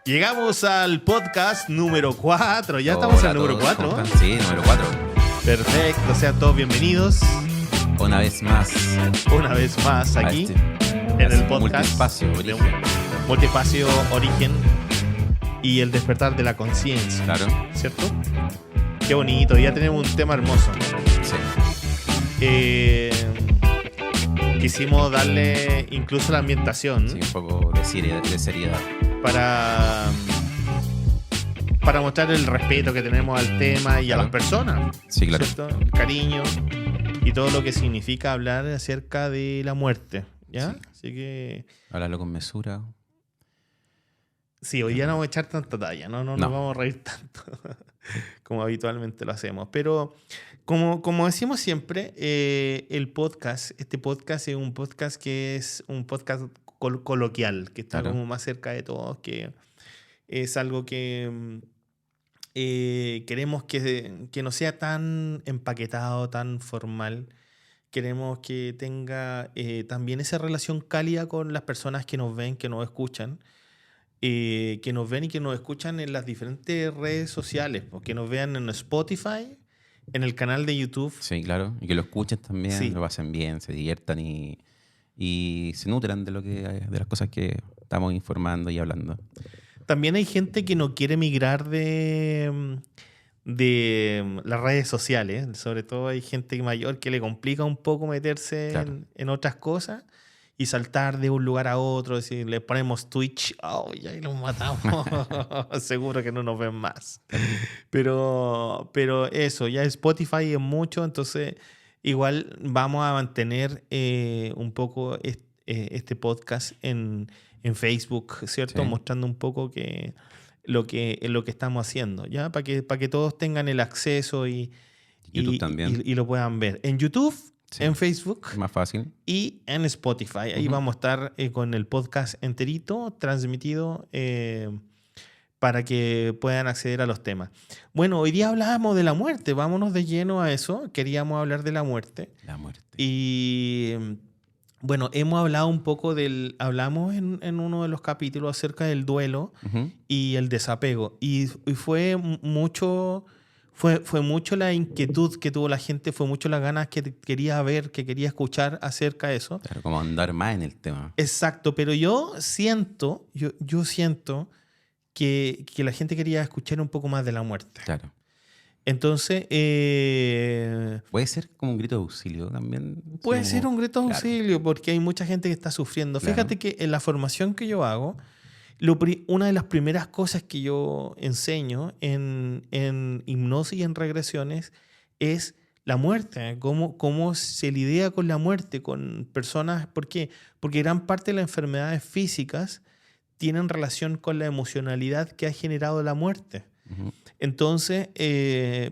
Llegamos al podcast número 4. Ya estamos en el número 4. Sí, número 4. Perfecto, sean todos bienvenidos Una vez más aquí en a el este podcast Multiespacio Origen y el despertar de la conciencia. Claro. ¿Cierto? Qué bonito, ya tenemos un tema hermoso. Sí. Quisimos darle incluso la ambientación. Sí, un poco de seriedad. Para mostrar el respeto que tenemos al tema y a las personas. Sí, claro. ¿Cierto? El cariño y todo lo que significa hablar acerca de la muerte. ¿Ya? Sí. Así que Háblalo con mesura. sí, hoy ya no vamos a echar tanta talla, no nos vamos a reír tanto como habitualmente lo hacemos. Pero como decimos siempre, este podcast es un podcast que es un podcast coloquial, que está como más cerca de todos, que es algo que queremos que no sea tan empaquetado, tan formal. Queremos que tenga también esa relación cálida con las personas que nos ven, que nos escuchan. Que nos ven y que nos escuchan en las diferentes redes sociales, que nos vean en Spotify, en el canal de YouTube. Sí, claro. Y que lo escuchen también, Sí. lo pasen bien, se diviertan y se nutran de las cosas que estamos informando y hablando. También hay gente que no quiere migrar de las redes sociales. Sobre todo hay gente mayor que le complica un poco meterse Claro. en otras cosas y saltar de un lugar a otro. Si le ponemos Twitch, ya los matamos. Seguro que no nos ven más. Pero eso, ya Spotify es mucho, entonces igual vamos a mantener un poco este podcast en Facebook, ¿cierto? Sí. Mostrando un poco lo que estamos haciendo, ¿ya? Para que todos tengan el acceso y YouTube también. y lo puedan ver. En YouTube, Sí. en Facebook Es más fácil. y en Spotify. Ahí vamos a estar con el podcast enterito, transmitido para que puedan acceder a los temas. Bueno, hoy día hablábamos de la muerte. Vámonos de lleno a eso. Queríamos hablar de la muerte. La muerte. Y bueno, hemos hablado un poco hablamos en uno de los capítulos acerca del duelo y el desapego. Y fue mucho la inquietud que tuvo la gente, fue mucho las ganas que quería ver, que quería escuchar acerca de eso. Claro, como andar más en el tema. Exacto, pero yo siento que la gente quería escuchar un poco más de la muerte. Claro. Entonces, Puede ser como un grito de auxilio también. puede Sí, ser un grito de claro. auxilio porque hay mucha gente que está sufriendo. Claro. Fíjate que en la formación que yo hago, una de las primeras cosas que yo enseño en hipnosis y en regresiones es la muerte, cómo se lidia con la muerte, con personas. ¿Por qué? Porque gran parte de las enfermedades físicas tienen relación con la emocionalidad que ha generado la muerte. Ujú. Entonces,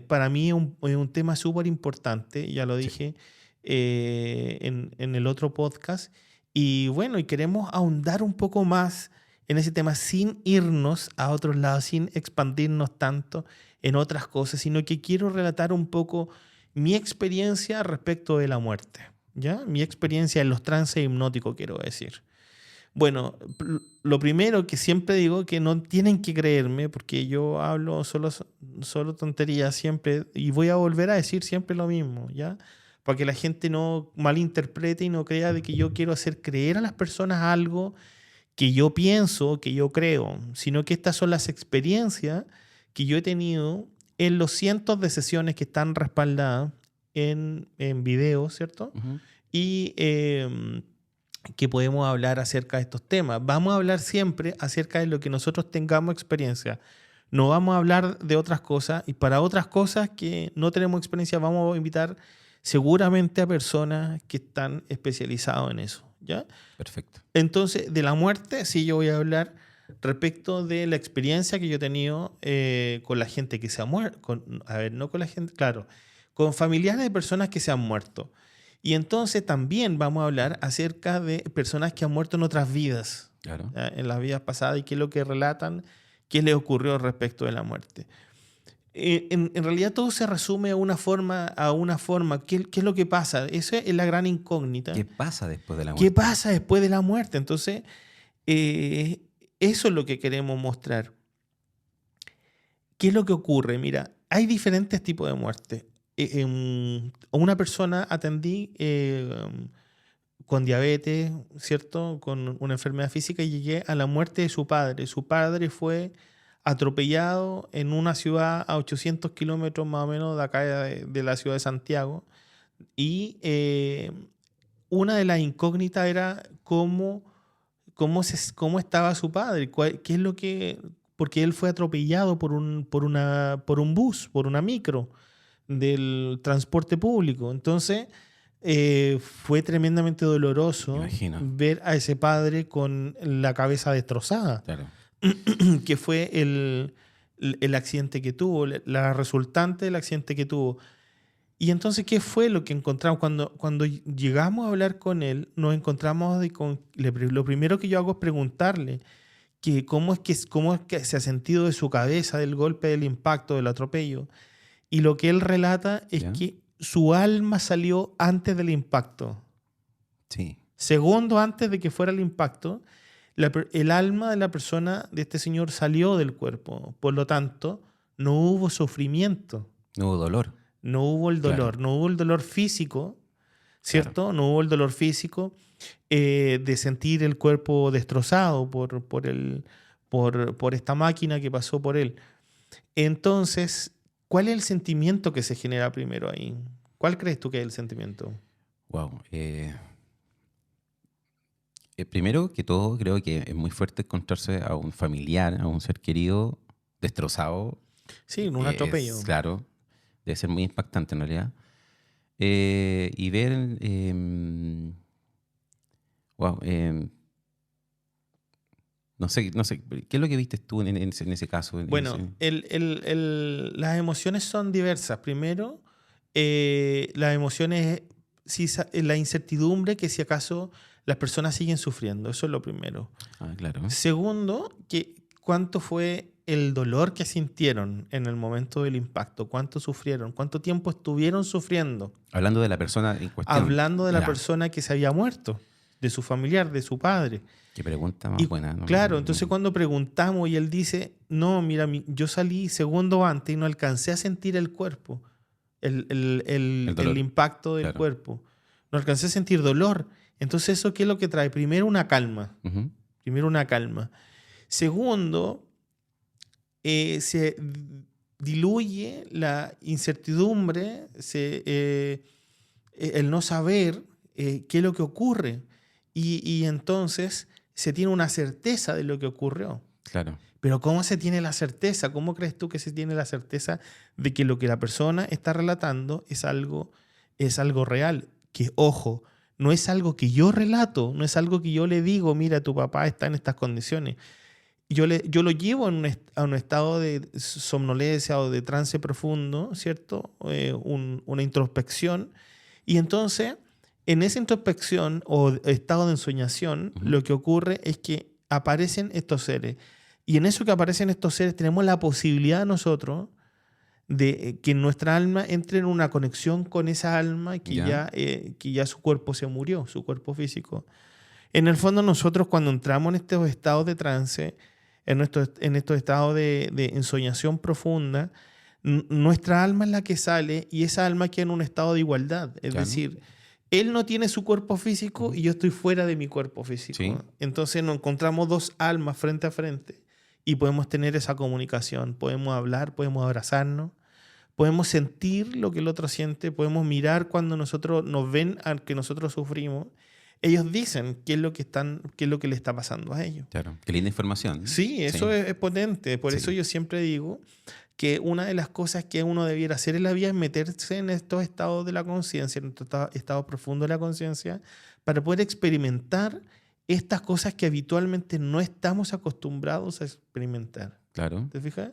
para mí es un tema súper importante, ya lo dije en el otro podcast. Y bueno, y queremos ahondar un poco más en ese tema sin irnos a otros lados, sin expandirnos tanto en otras cosas, sino que quiero relatar un poco mi experiencia respecto de la muerte, ¿ya? Mi experiencia en los trances hipnóticos, quiero decir. Bueno, lo primero que siempre digo, que no tienen que creerme, porque yo hablo solo tonterías siempre, y voy a volver a decir siempre lo mismo, ¿ya? Para que la gente no malinterprete y no crea de que yo quiero hacer creer a las personas algo que yo pienso, que yo creo, sino que estas son las experiencias que yo he tenido en los cientos de sesiones que están respaldadas en video, ¿cierto? Ujú. Y que podemos hablar acerca de estos temas. Vamos a hablar siempre acerca de lo que nosotros tengamos experiencia. No vamos a hablar de otras cosas, y para otras cosas que no tenemos experiencia vamos a invitar seguramente a personas que están especializadas en eso, ¿ya? Perfecto. Entonces, de la muerte, sí, yo voy a hablar respecto de la experiencia que yo he tenido con la gente que se ha muerto. No con la gente, claro, con familiares de personas que se han muerto. Y entonces también vamos a hablar acerca de personas que han muerto en otras vidas, Claro. ¿ya? En las vidas pasadas, y qué es lo que relatan, qué les ocurrió respecto de la muerte. En realidad todo se resume a una forma. ¿Qué es lo que pasa? Esa es la gran incógnita. ¿Qué pasa después de la muerte? ¿Qué pasa después de la muerte? Entonces, eso es lo que queremos mostrar. ¿Qué es lo que ocurre? Mira, hay diferentes tipos de muerte. A una persona atendí con diabetes, ¿cierto? Con una enfermedad física y llegué a la muerte de su padre. Su padre fue atropellado en una ciudad a 800 kilómetros más o menos de acá de la ciudad de Santiago. Y una de las incógnitas era cómo estaba su padre, qué es lo que, porque él fue atropellado por un bus, por una micro del transporte público. Entonces, fue tremendamente doloroso Imagino. ver a ese padre con la cabeza destrozada, Claro. que fue el accidente que tuvo, la resultante del accidente que tuvo. Y entonces, ¿qué fue lo que encontramos? Cuando llegamos a hablar con él, nos encontramos lo primero que yo hago es preguntarle que cómo es que se ha sentido de su cabeza, del golpe, del impacto, del atropello. Y lo que él relata es ¿Ya? que su alma salió antes del impacto. Sí. Segundos antes de que fuera el impacto, el alma de la persona, de este señor, salió del cuerpo. Por lo tanto, no hubo sufrimiento. No hubo dolor. No hubo el dolor, Claro. no hubo el dolor físico, ¿cierto? Claro. No hubo el dolor físico de sentir el cuerpo destrozado por esta máquina que pasó por él. Entonces, ¿cuál es el sentimiento que se genera primero ahí? ¿Cuál crees tú que es el sentimiento? Wow. Primero que todo, creo que es muy fuerte encontrarse a un familiar, a un ser querido destrozado. Sí, un atropello. Claro, debe ser muy impactante en realidad. Y ver, wow, no sé, ¿qué es lo que viste tú en ese caso? Bueno, las emociones son diversas. Primero, las emociones, la incertidumbre que si acaso las personas siguen sufriendo. Eso es lo primero. Claro. Segundo, cuánto fue el dolor que sintieron en el momento del impacto, cuánto sufrieron, cuánto tiempo estuvieron sufriendo. Hablando de la persona en cuestión. Hablando de la Ya. persona que se había muerto, de su familiar, de su padre. Qué pregunta más buena, ¿no? Claro, entonces cuando preguntamos y él dice, no, mira, yo salí segundo antes y no alcancé a sentir el cuerpo, el impacto del cuerpo. No alcancé a sentir dolor. Entonces, ¿eso qué es lo que trae? Primero, una calma. Uh-huh. Primero, una calma. Segundo, se diluye la incertidumbre, el no saber qué es lo que ocurre. Y entonces se tiene una certeza de lo que ocurrió. Claro. Pero ¿cómo se tiene la certeza? ¿Cómo crees tú que se tiene la certeza de que lo que la persona está relatando es algo real? Que, ojo, no es algo que yo relato, no es algo que yo le digo, mira, tu papá está en estas condiciones. Yo lo llevo a un estado de somnolencia o de trance profundo, ¿cierto? Una introspección. Y entonces, en esa introspección o estado de ensoñación, Uh-huh. lo que ocurre es que aparecen estos seres. Y en eso que aparecen estos seres tenemos la posibilidad nosotros de que nuestra alma entre en una conexión con esa alma que ya su cuerpo se murió, su cuerpo físico. En el fondo nosotros cuando entramos en estos estados de trance, en estos estados de ensoñación profunda, nuestra alma es la que sale y esa alma queda en un estado de igualdad. Es decir, él no tiene su cuerpo físico Uh-huh. y yo estoy fuera de mi cuerpo físico. Sí. Entonces nos encontramos dos almas frente a frente y podemos tener esa comunicación. Podemos hablar, podemos abrazarnos, podemos sentir lo que el otro siente, podemos mirar cuando nosotros nos ven al que nosotros sufrimos. Ellos dicen qué es lo que le está pasando a ellos. Claro. Qué linda información. Sí, eso es potente. Por eso yo siempre digo que una de las cosas que uno debiera hacer en la vida es meterse en estos estados de la conciencia, en estos estados profundos de la conciencia, para poder experimentar estas cosas que habitualmente no estamos acostumbrados a experimentar. Claro. ¿Te fijas?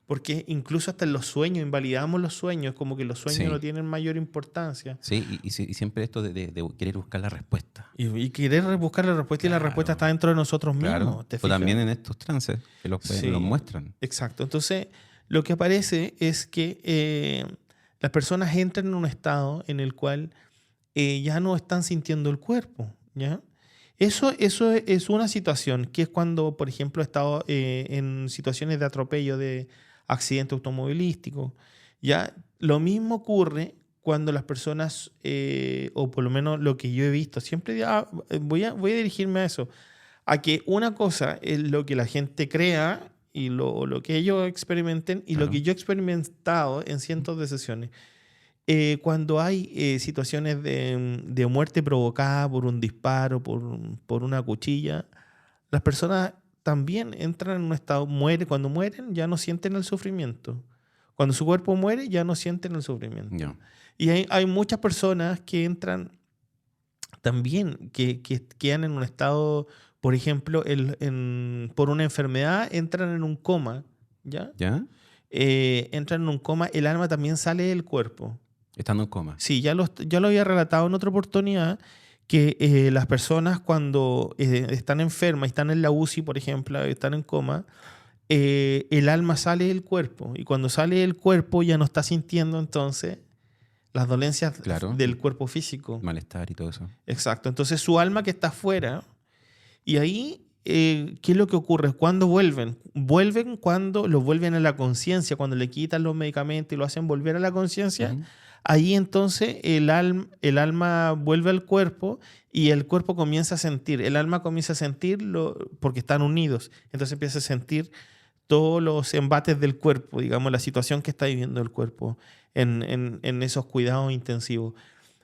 Porque incluso hasta en los sueños, invalidamos los sueños, como que los sueños no tienen mayor importancia. Sí, y siempre esto de querer buscar la respuesta. Y querer buscar la respuesta, y la respuesta está dentro de nosotros mismos. ¿Te O fijas? también en estos trances que los muestran. Exacto. Entonces, lo que aparece es que las personas entran en un estado en el cual ya no están sintiendo el cuerpo, ¿ya? Eso es una situación, que es cuando, por ejemplo, he estado en situaciones de atropello, de accidente automovilístico. ¿Ya? Lo mismo ocurre cuando las personas, o por lo menos lo que yo he visto, siempre voy a dirigirme a eso, a que una cosa es lo que la gente crea y lo que ellos experimenten y lo Claro. que yo he experimentado en cientos de sesiones. Cuando hay situaciones de muerte provocada por un disparo, por una cuchilla, las personas también entran en un estado, cuando mueren ya no sienten el sufrimiento. Cuando su cuerpo muere ya no sienten el sufrimiento. Ya. Y hay muchas personas que entran también, que quedan en un estado, por ejemplo, por una enfermedad, entran en un coma, ¿ya? ¿Ya? Entran en un coma, el alma también sale del cuerpo. Estando en coma. Sí, ya lo había relatado en otra oportunidad, que las personas cuando están enfermas, están en la UCI, por ejemplo, están en coma, el alma sale del cuerpo. Y cuando sale del cuerpo ya no está sintiendo entonces las dolencias Claro. del cuerpo físico. Malestar y todo eso. Exacto. Entonces su alma que está afuera, y ahí, ¿qué es lo que ocurre? Cuando vuelven? Vuelven cuando los vuelven a la conciencia, cuando le quitan los medicamentos y lo hacen volver a la conciencia. Ujú. Ahí entonces el alma vuelve al cuerpo y el cuerpo comienza a sentir, el alma comienza a sentirlo porque están unidos. Entonces empieza a sentir todos los embates del cuerpo, digamos, la situación que está viviendo el cuerpo en esos cuidados intensivos.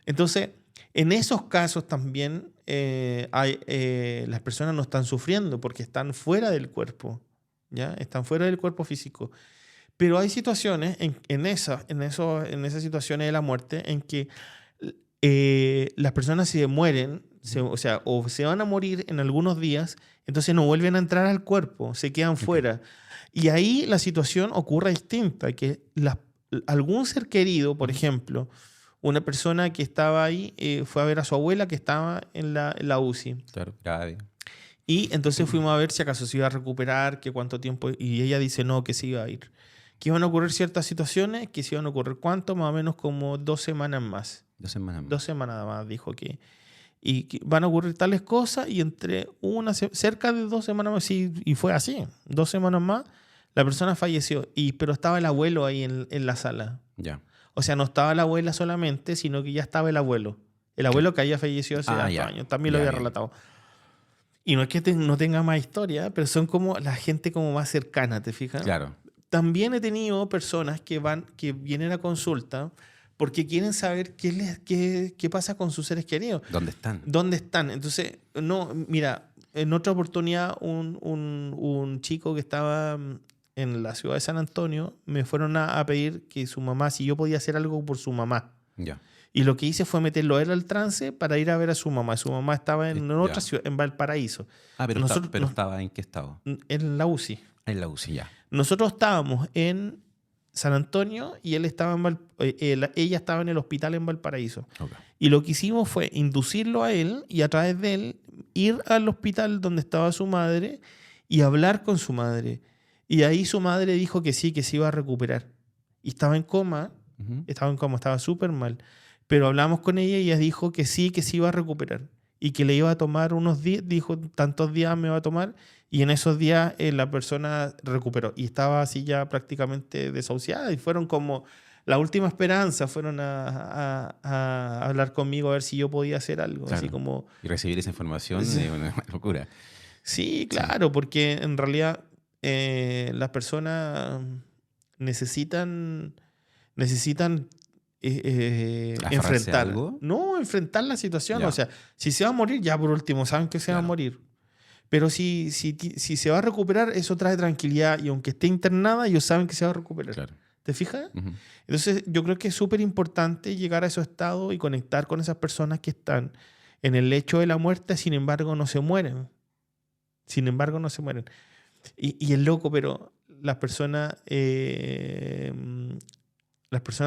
Entonces, en esos casos también las personas no están sufriendo porque están fuera del cuerpo, ¿ya? Están fuera del cuerpo físico. Pero hay situaciones en esas situaciones de la muerte en que las personas se mueren, o se van a morir en algunos días, entonces no vuelven a entrar al cuerpo, se quedan fuera. Y ahí la situación ocurre distinta, que algún ser querido, por ejemplo, una persona que estaba ahí, fue a ver a su abuela que estaba en la UCI. Claro, grave. Y entonces fuimos a ver si acaso se iba a recuperar, que cuánto tiempo, y ella dice no, que se iba a ir. Que iban a ocurrir ciertas situaciones, que se iban a ocurrir cuánto, más o menos como 2 semanas más. 2 semanas más. 2 semanas más, dijo que. Y que van a ocurrir tales cosas, y entre cerca de 2 semanas más, y fue así, 2 semanas más, la persona falleció, pero estaba el abuelo ahí en la sala. Ya. O sea, no estaba la abuela solamente, sino que ya estaba el abuelo. El abuelo que había fallecido hace hartos ya. años, también lo Ya, había bien. relatado. Y no es que no tenga más historia, pero son como la gente como más cercana, ¿te fijas? Claro. También he tenido personas que vienen a consulta porque quieren saber qué pasa con sus seres queridos. ¿Dónde están? ¿Dónde están? Entonces, no, mira, en otra oportunidad un chico que estaba en la ciudad de San Antonio me fueron a pedir que su mamá, si yo podía hacer algo por su mamá. Ya. Y lo que hice fue meterlo a él al trance para ir a ver a su mamá. Su mamá estaba en otra Ya. ciudad, en Valparaíso. Pero Nosotros- estaba en qué estado? En la UCI. En la UCI, ya. Nosotros estábamos en San Antonio y él estaba ella estaba en el hospital en Valparaíso. Ok. Y lo que hicimos fue inducirlo a él y a través de él ir al hospital donde estaba su madre y hablar con su madre. Y ahí su madre dijo que sí, que se iba a recuperar. Y estaba en coma, Ujú. estaba súper mal. Pero hablamos con ella y ella dijo que sí, que se iba a recuperar. Y que le iba a tomar unos días, dijo, tantos días me va a tomar. Y en esos días la persona recuperó. Y estaba así ya prácticamente desahuciada. Y fueron como la última esperanza. Fueron a hablar conmigo a ver si yo podía hacer algo. Claro. Así como, Y recibir esa información Sí. es una locura. sí, claro, porque en realidad las personas necesitan ¿Aferrarse a enfrentar. algo? No, enfrentar la situación. Ya. O sea, si se va a morir, ya por último, saben que se va a Claro. morir. Pero si se va a recuperar, eso trae tranquilidad. Y aunque esté internada, ellos saben que se va a recuperar. Claro. ¿Te fijas? Ujú. Entonces, yo creo que es súper importante llegar a esos estados y conectar con esas personas que están en el lecho de la muerte, sin embargo, no se mueren. Sin embargo, no se mueren. Y es loco, pero las personas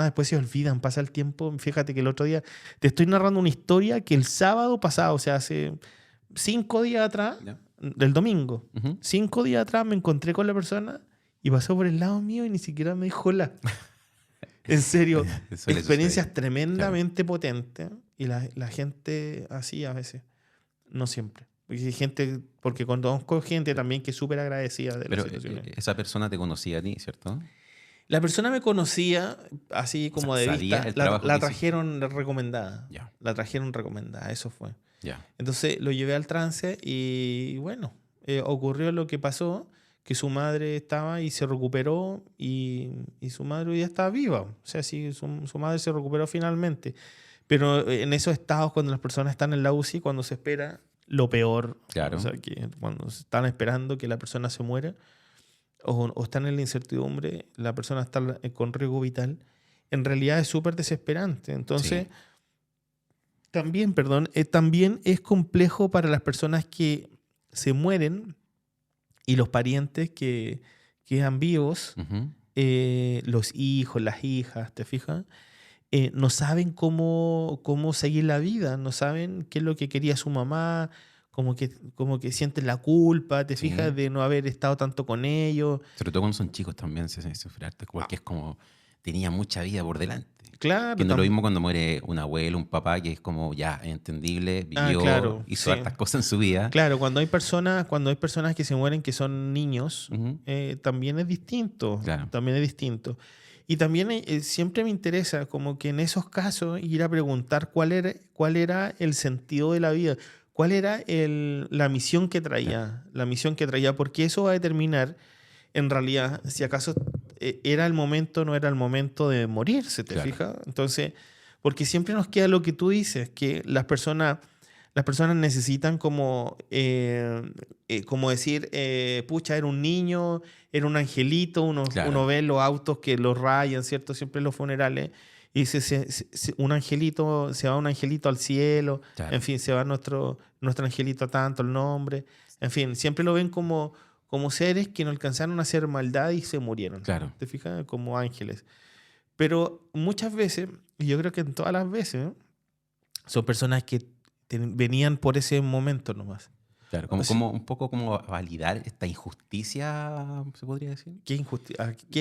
después se olvidan, pasa el tiempo. Fíjate que el otro día te estoy narrando una historia que el sábado pasado, o sea, hace 5 días atrás, Ya. del domingo, Ujú. 5 días atrás me encontré con la persona y pasó por el lado mío y ni siquiera me dijo hola. En serio, Suele experiencias suceder. tremendamente potentes y la gente así a veces, no siempre. Porque hay gente, porque conozco gente también que es súper agradecida de las Pero situaciones. esa persona te conocía a ti, ¿cierto? La persona me conocía, así O sea, como de sabía vista, el trabajo la que hiciste. trajeron recomendada. Ya, La trajeron recomendada, eso fue. ya. Entonces lo llevé al trance y bueno, ocurrió lo que pasó, que su madre estaba y se recuperó y su madre ya estaba viva. O sea, sí, su madre se recuperó finalmente. Pero en esos estados, cuando las personas están en la UCI, cuando se espera lo peor, Claro. o sea, que cuando se están esperando que la persona se muera o están en la incertidumbre, la persona está con riesgo vital, en realidad es súper desesperante. Entonces, Sí. también es complejo para las personas que se mueren y los parientes que quedan vivos, Ujú. los hijos, las hijas, ¿te fijas? No saben cómo seguir la vida, no saben qué es lo que quería su mamá, como que sienten la culpa, ¿te Sí. fijas? De no haber estado tanto con ellos. Sobre todo cuando son chicos también se sufre harto, porque es como tenía mucha vida por delante. Claro, Que no es lo mismo cuando muere un abuelo, un papá, que es como ya entendible, vivió, claro, hizo sí. hartas cosas en su vida. Claro, cuando hay personas que se mueren que son niños, Ujú. también es distinto. Claro. También es distinto. Y también siempre me interesa como que en esos casos ir a preguntar cuál era el sentido de la vida, cuál era la misión que traía, porque eso va a determinar en realidad si acaso era el momento o no era el momento de morirse, ¿te Claro. fijas? Entonces, porque siempre nos queda lo que tú dices, que las personas necesitan como decir, pucha, era un niño, era un angelito, Claro. uno ve los autos que los rayan, ¿cierto? Siempre en los funerales. Y un angelito, se va un angelito al cielo, Claro. en fin, se va nuestro angelito tanto, el nombre. En fin, siempre lo ven como seres que no alcanzaron a hacer maldad y se murieron. Claro. ¿Te fijas? Como ángeles. Pero muchas veces, y yo creo que en todas las veces, ¿no? Son personas que venían por ese momento nomás. Claro, O sea, un poco como validar esta injusticia, se podría decir. ¿Qué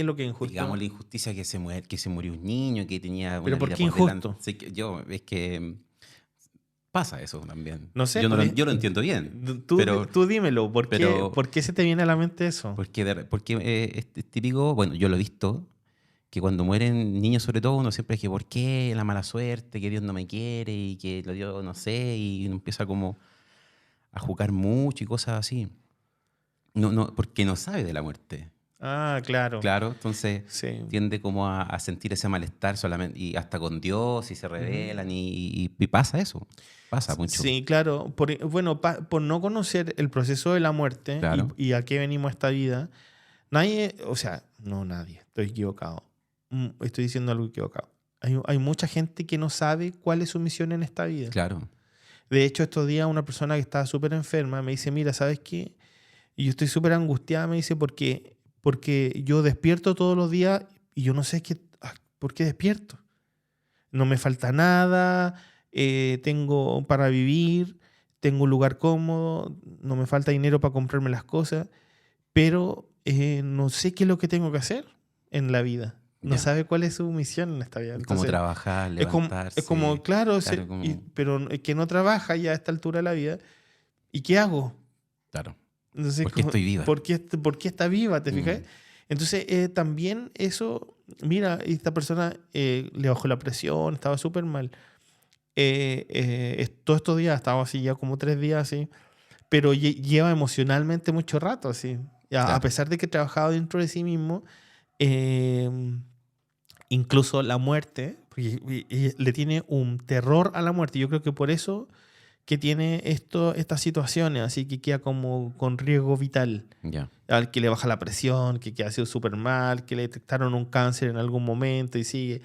es lo que es injusto? Digamos la injusticia que se murió un niño, que tenía ¿Pero una por vida qué por delante. injusto? Sí, es que pasa eso también. No sé, Yo lo entiendo bien, tú dímelo, ¿por pero- qué se te viene a la mente eso? porque es típico, bueno, yo lo he visto, que cuando mueren niños sobre todo, uno siempre es que ¿por qué la mala suerte? Que Dios no me quiere y que lo Dios no sé, y uno empieza como a jugar mucho y cosas así. No, porque no sabe de la muerte. Ah, claro. Claro, entonces Sí. tiende como a sentir ese malestar solamente, y hasta con Dios, y se rebelan, y pasa eso, pasa mucho. Sí, claro. Por no conocer el proceso de la muerte Claro. y a qué venimos a esta vida, nadie, o sea, no nadie, estoy equivocado. Estoy diciendo algo equivocado. Hay mucha gente que no sabe cuál es su misión en esta vida. Claro, De hecho, estos días una persona que estaba súper enferma me dice, mira, ¿sabes qué? Y yo estoy súper angustiada, me dice, porque yo despierto todos los días y yo no sé por qué despierto. No me falta nada, tengo para vivir, tengo un lugar cómodo, no me falta dinero para comprarme las cosas, pero no sé qué es lo que tengo que hacer en la vida. No ya. sabe cuál es su misión en esta vida. Cómo Entonces, trabajar, es levantarse. como claro, como- pero que no trabaja ya a esta altura de la vida. ¿Y qué hago? Claro. Entonces, ¿Por qué estoy viva? ¿Por qué está viva? ¿Te fijas? Entonces, también eso, mira, esta persona le bajó la presión, estaba súper mal. Todos estos días, estaba así ya como 3 días así, pero lleva emocionalmente mucho rato así. A Claro. pesar de que trabajaba dentro de sí mismo, eh, incluso la muerte, porque le tiene un terror a la muerte. Yo creo que por eso que tiene estas situaciones, así que queda como con riesgo vital. Ya. Al que le baja la presión, que ha sido súper mal, que le detectaron un cáncer en algún momento y sigue.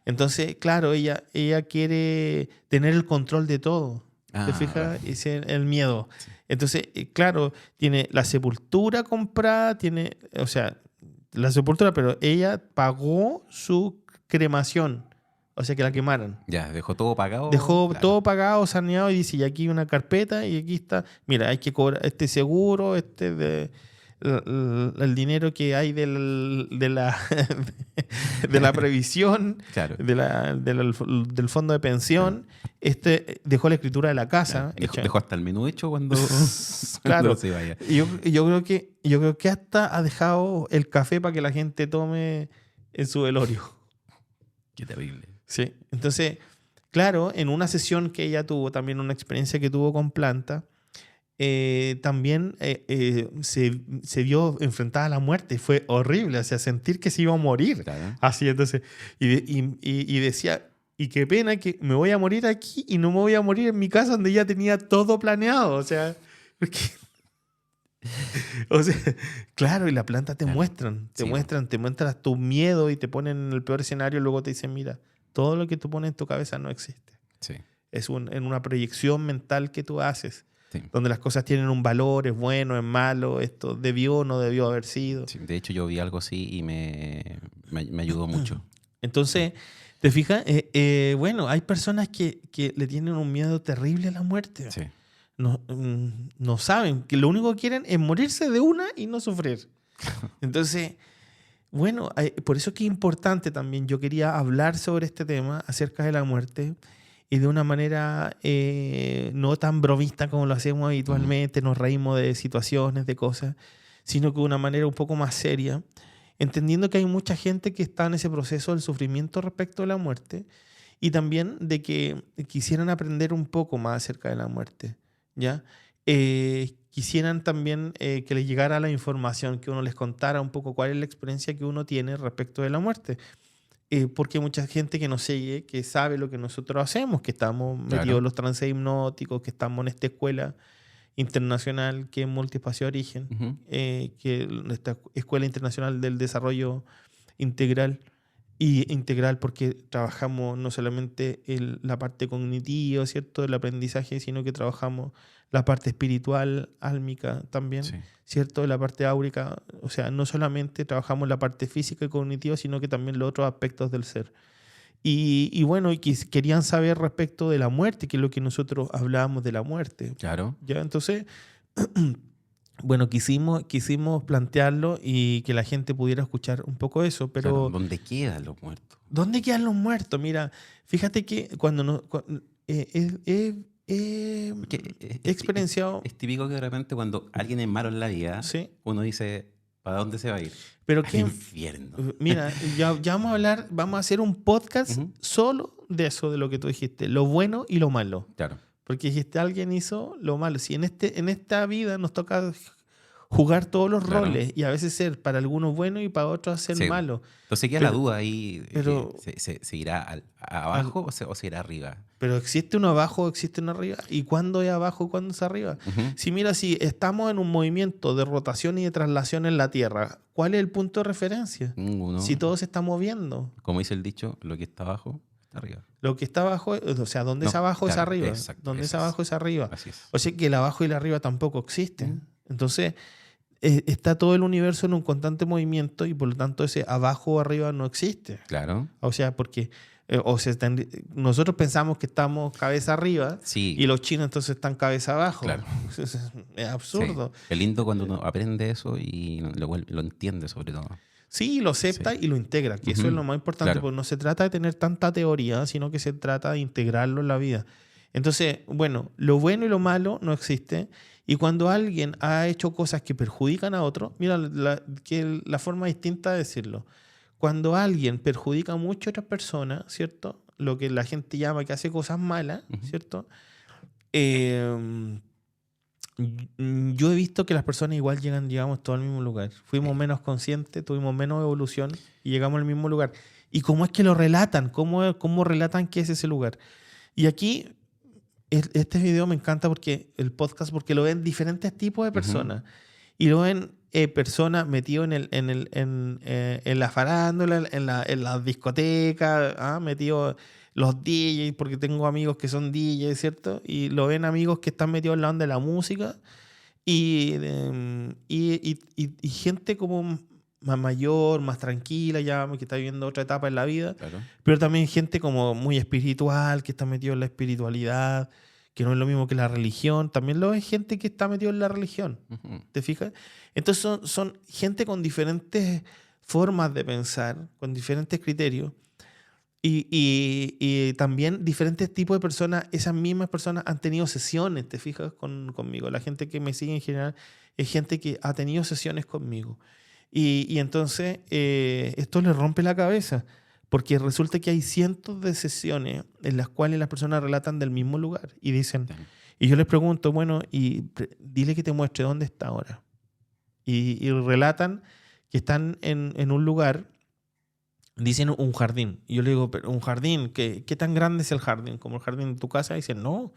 Entonces, claro, ella quiere tener el control de todo. ¿Te fijas? Vale. Es el miedo. Sí. Entonces, claro, tiene la sepultura comprada, o sea, la sepultura, pero ella pagó su cremación, o sea, que la quemaran. Ya, dejó todo pagado. Dejó Claro. todo pagado, saneado y dice, y aquí hay una carpeta y aquí está, mira, hay que cobrar este seguro, el dinero que hay de la previsión, Claro. del fondo de pensión, dejó la escritura de la casa. Dejó hasta el menú hecho cuando, Claro. cuando se vaya. Yo creo que hasta ha dejado el café para que la gente tome en su velorio. Qué terrible. Sí. Entonces, claro, en una sesión que ella tuvo, también una experiencia que tuvo con planta, también se vio enfrentada a la muerte. Fue horrible, o sea, sentir que se iba a morir. Claro. Así, entonces, y decía, y qué pena que me voy a morir aquí y no me voy a morir en mi casa donde ya tenía todo planeado. O sea, porque... O sea, claro, y la planta te Claro. muestran, Sí, te muestran tu miedo y te ponen en el peor escenario y luego te dicen, mira, todo lo que tú pones en tu cabeza no existe. Sí. Es en una proyección mental que tú haces, Sí. donde las cosas tienen un valor, es bueno, es malo, esto debió o no debió haber sido. Sí, de hecho, yo vi algo así y me ayudó mucho. Entonces, ¿te fijas? Bueno, hay personas que le tienen un miedo terrible a la muerte. Sí. No saben, que lo único que quieren es morirse de una y no sufrir. Entonces, bueno, por eso es que es importante también, yo quería hablar sobre este tema acerca de la muerte y de una manera no tan bromista como lo hacemos habitualmente, nos reímos de situaciones, de cosas, sino que de una manera un poco más seria, entendiendo que hay mucha gente que está en ese proceso del sufrimiento respecto a la muerte y también de que quisieran aprender un poco más acerca de la muerte, ¿ya? Quisieran también que les llegara la información, que uno les contara un poco cuál es la experiencia que uno tiene respecto de la muerte. Porque hay mucha gente que nos sigue, que sabe lo que nosotros hacemos, que estamos metidos Claro. en los trances hipnóticos, que estamos en esta escuela internacional que es Multiespacio de Origen, Ujú. que esta Escuela Internacional del Desarrollo Integral, y integral porque trabajamos no solamente la parte cognitiva, ¿cierto?, del aprendizaje, sino que trabajamos la parte espiritual, álmica también, Sí. ¿cierto?, la parte áurica. O sea, no solamente trabajamos la parte física y cognitiva, sino que también los otros aspectos del ser. Y bueno, y querían saber respecto de la muerte, que es lo que nosotros hablábamos de la muerte. Claro. ¿Ya? Entonces, bueno, quisimos plantearlo y que la gente pudiera escuchar un poco eso, pero Claro, ¿dónde quedan los muertos? ¿dónde quedan los muertos? Mira, fíjate que cuando no... Porque he experienciado... es típico que de repente cuando alguien es malo en la vida, Sí, uno dice, ¿para dónde se va a ir? pero Al que... infierno. Mira, ya vamos a hablar, vamos a hacer un podcast Ujú. solo de eso, de lo que tú dijiste, lo bueno y lo malo. Claro. Porque dijiste, alguien hizo lo malo. Si en esta vida nos toca jugar todos los Claro. roles y a veces ser para algunos bueno y para otros ser Sí. malo. Entonces queda Pero- la duda ahí, pero- ¿se irá abajo o se irá arriba? Pero existe uno abajo, existe uno arriba. ¿Y cuándo es abajo y cuándo es arriba? Ujú. Si mira, si estamos en un movimiento de rotación y de traslación en la Tierra, ¿cuál es el punto de referencia? Ninguno. Si todo se está moviendo. Como dice el dicho, lo que está abajo está arriba. Lo que está abajo, o sea, donde es No, abajo es claro, arriba. exacto, Donde es eso es. abajo es arriba. Así es. O sea que el abajo y el arriba tampoco existen. Mm. Entonces, está todo el universo en un constante movimiento y por lo tanto ese abajo o arriba no existe. Claro. O sea, porque nosotros pensamos que estamos cabeza arriba Sí. y los chinos entonces están cabeza abajo. Claro. Es absurdo. Sí. Es lindo cuando uno aprende eso y lo entiende sobre todo. Sí, lo acepta Sí. y lo integra, que eso Ujú. es lo más importante, Claro. porque no se trata de tener tanta teoría, sino que se trata de integrarlo en la vida. Entonces, bueno, lo bueno y lo malo no existe. Y cuando alguien ha hecho cosas que perjudican a otro, mira la forma distinta de decirlo. Cuando alguien perjudica mucho a otras personas, ¿cierto? Lo que la gente llama que hace cosas malas, Ujú. ¿cierto? Yo he visto que las personas igual llegamos todos al mismo lugar. Fuimos menos conscientes, tuvimos menos evolución y llegamos al mismo lugar. ¿Y cómo es que lo relatan? ¿Cómo relatan qué es ese lugar? Y aquí, este video me encanta porque el podcast, porque lo ven diferentes tipos de personas. Y lo ven personas metidos en la farándula, en la discoteca, metidos los DJs, porque tengo amigos que son DJs, ¿cierto? Y lo ven amigos que están metidos en la onda de la música y gente como más mayor, más tranquila, ya que está viviendo otra etapa en la vida, Claro. pero también gente como muy espiritual, que está metido en la espiritualidad, que no es lo mismo que la religión. También lo es gente que está metido en la religión. Ujú. ¿Te fijas? Entonces son gente con diferentes formas de pensar, con diferentes criterios. Y también diferentes tipos de personas, esas mismas personas han tenido sesiones, ¿te fijas? Conmigo. La gente que me sigue en general es gente que ha tenido sesiones conmigo. Y entonces esto les rompe la cabeza, porque resulta que hay cientos de sesiones en las cuales las personas relatan del mismo lugar y dicen, Sí. y yo les pregunto, bueno, dile que te muestre dónde está ahora. Y relatan que están en un lugar. Dicen un jardín. Y yo le digo, pero un jardín, ¿qué tan grande es el jardín? ¿Como el jardín de tu casa? Y dicen, no,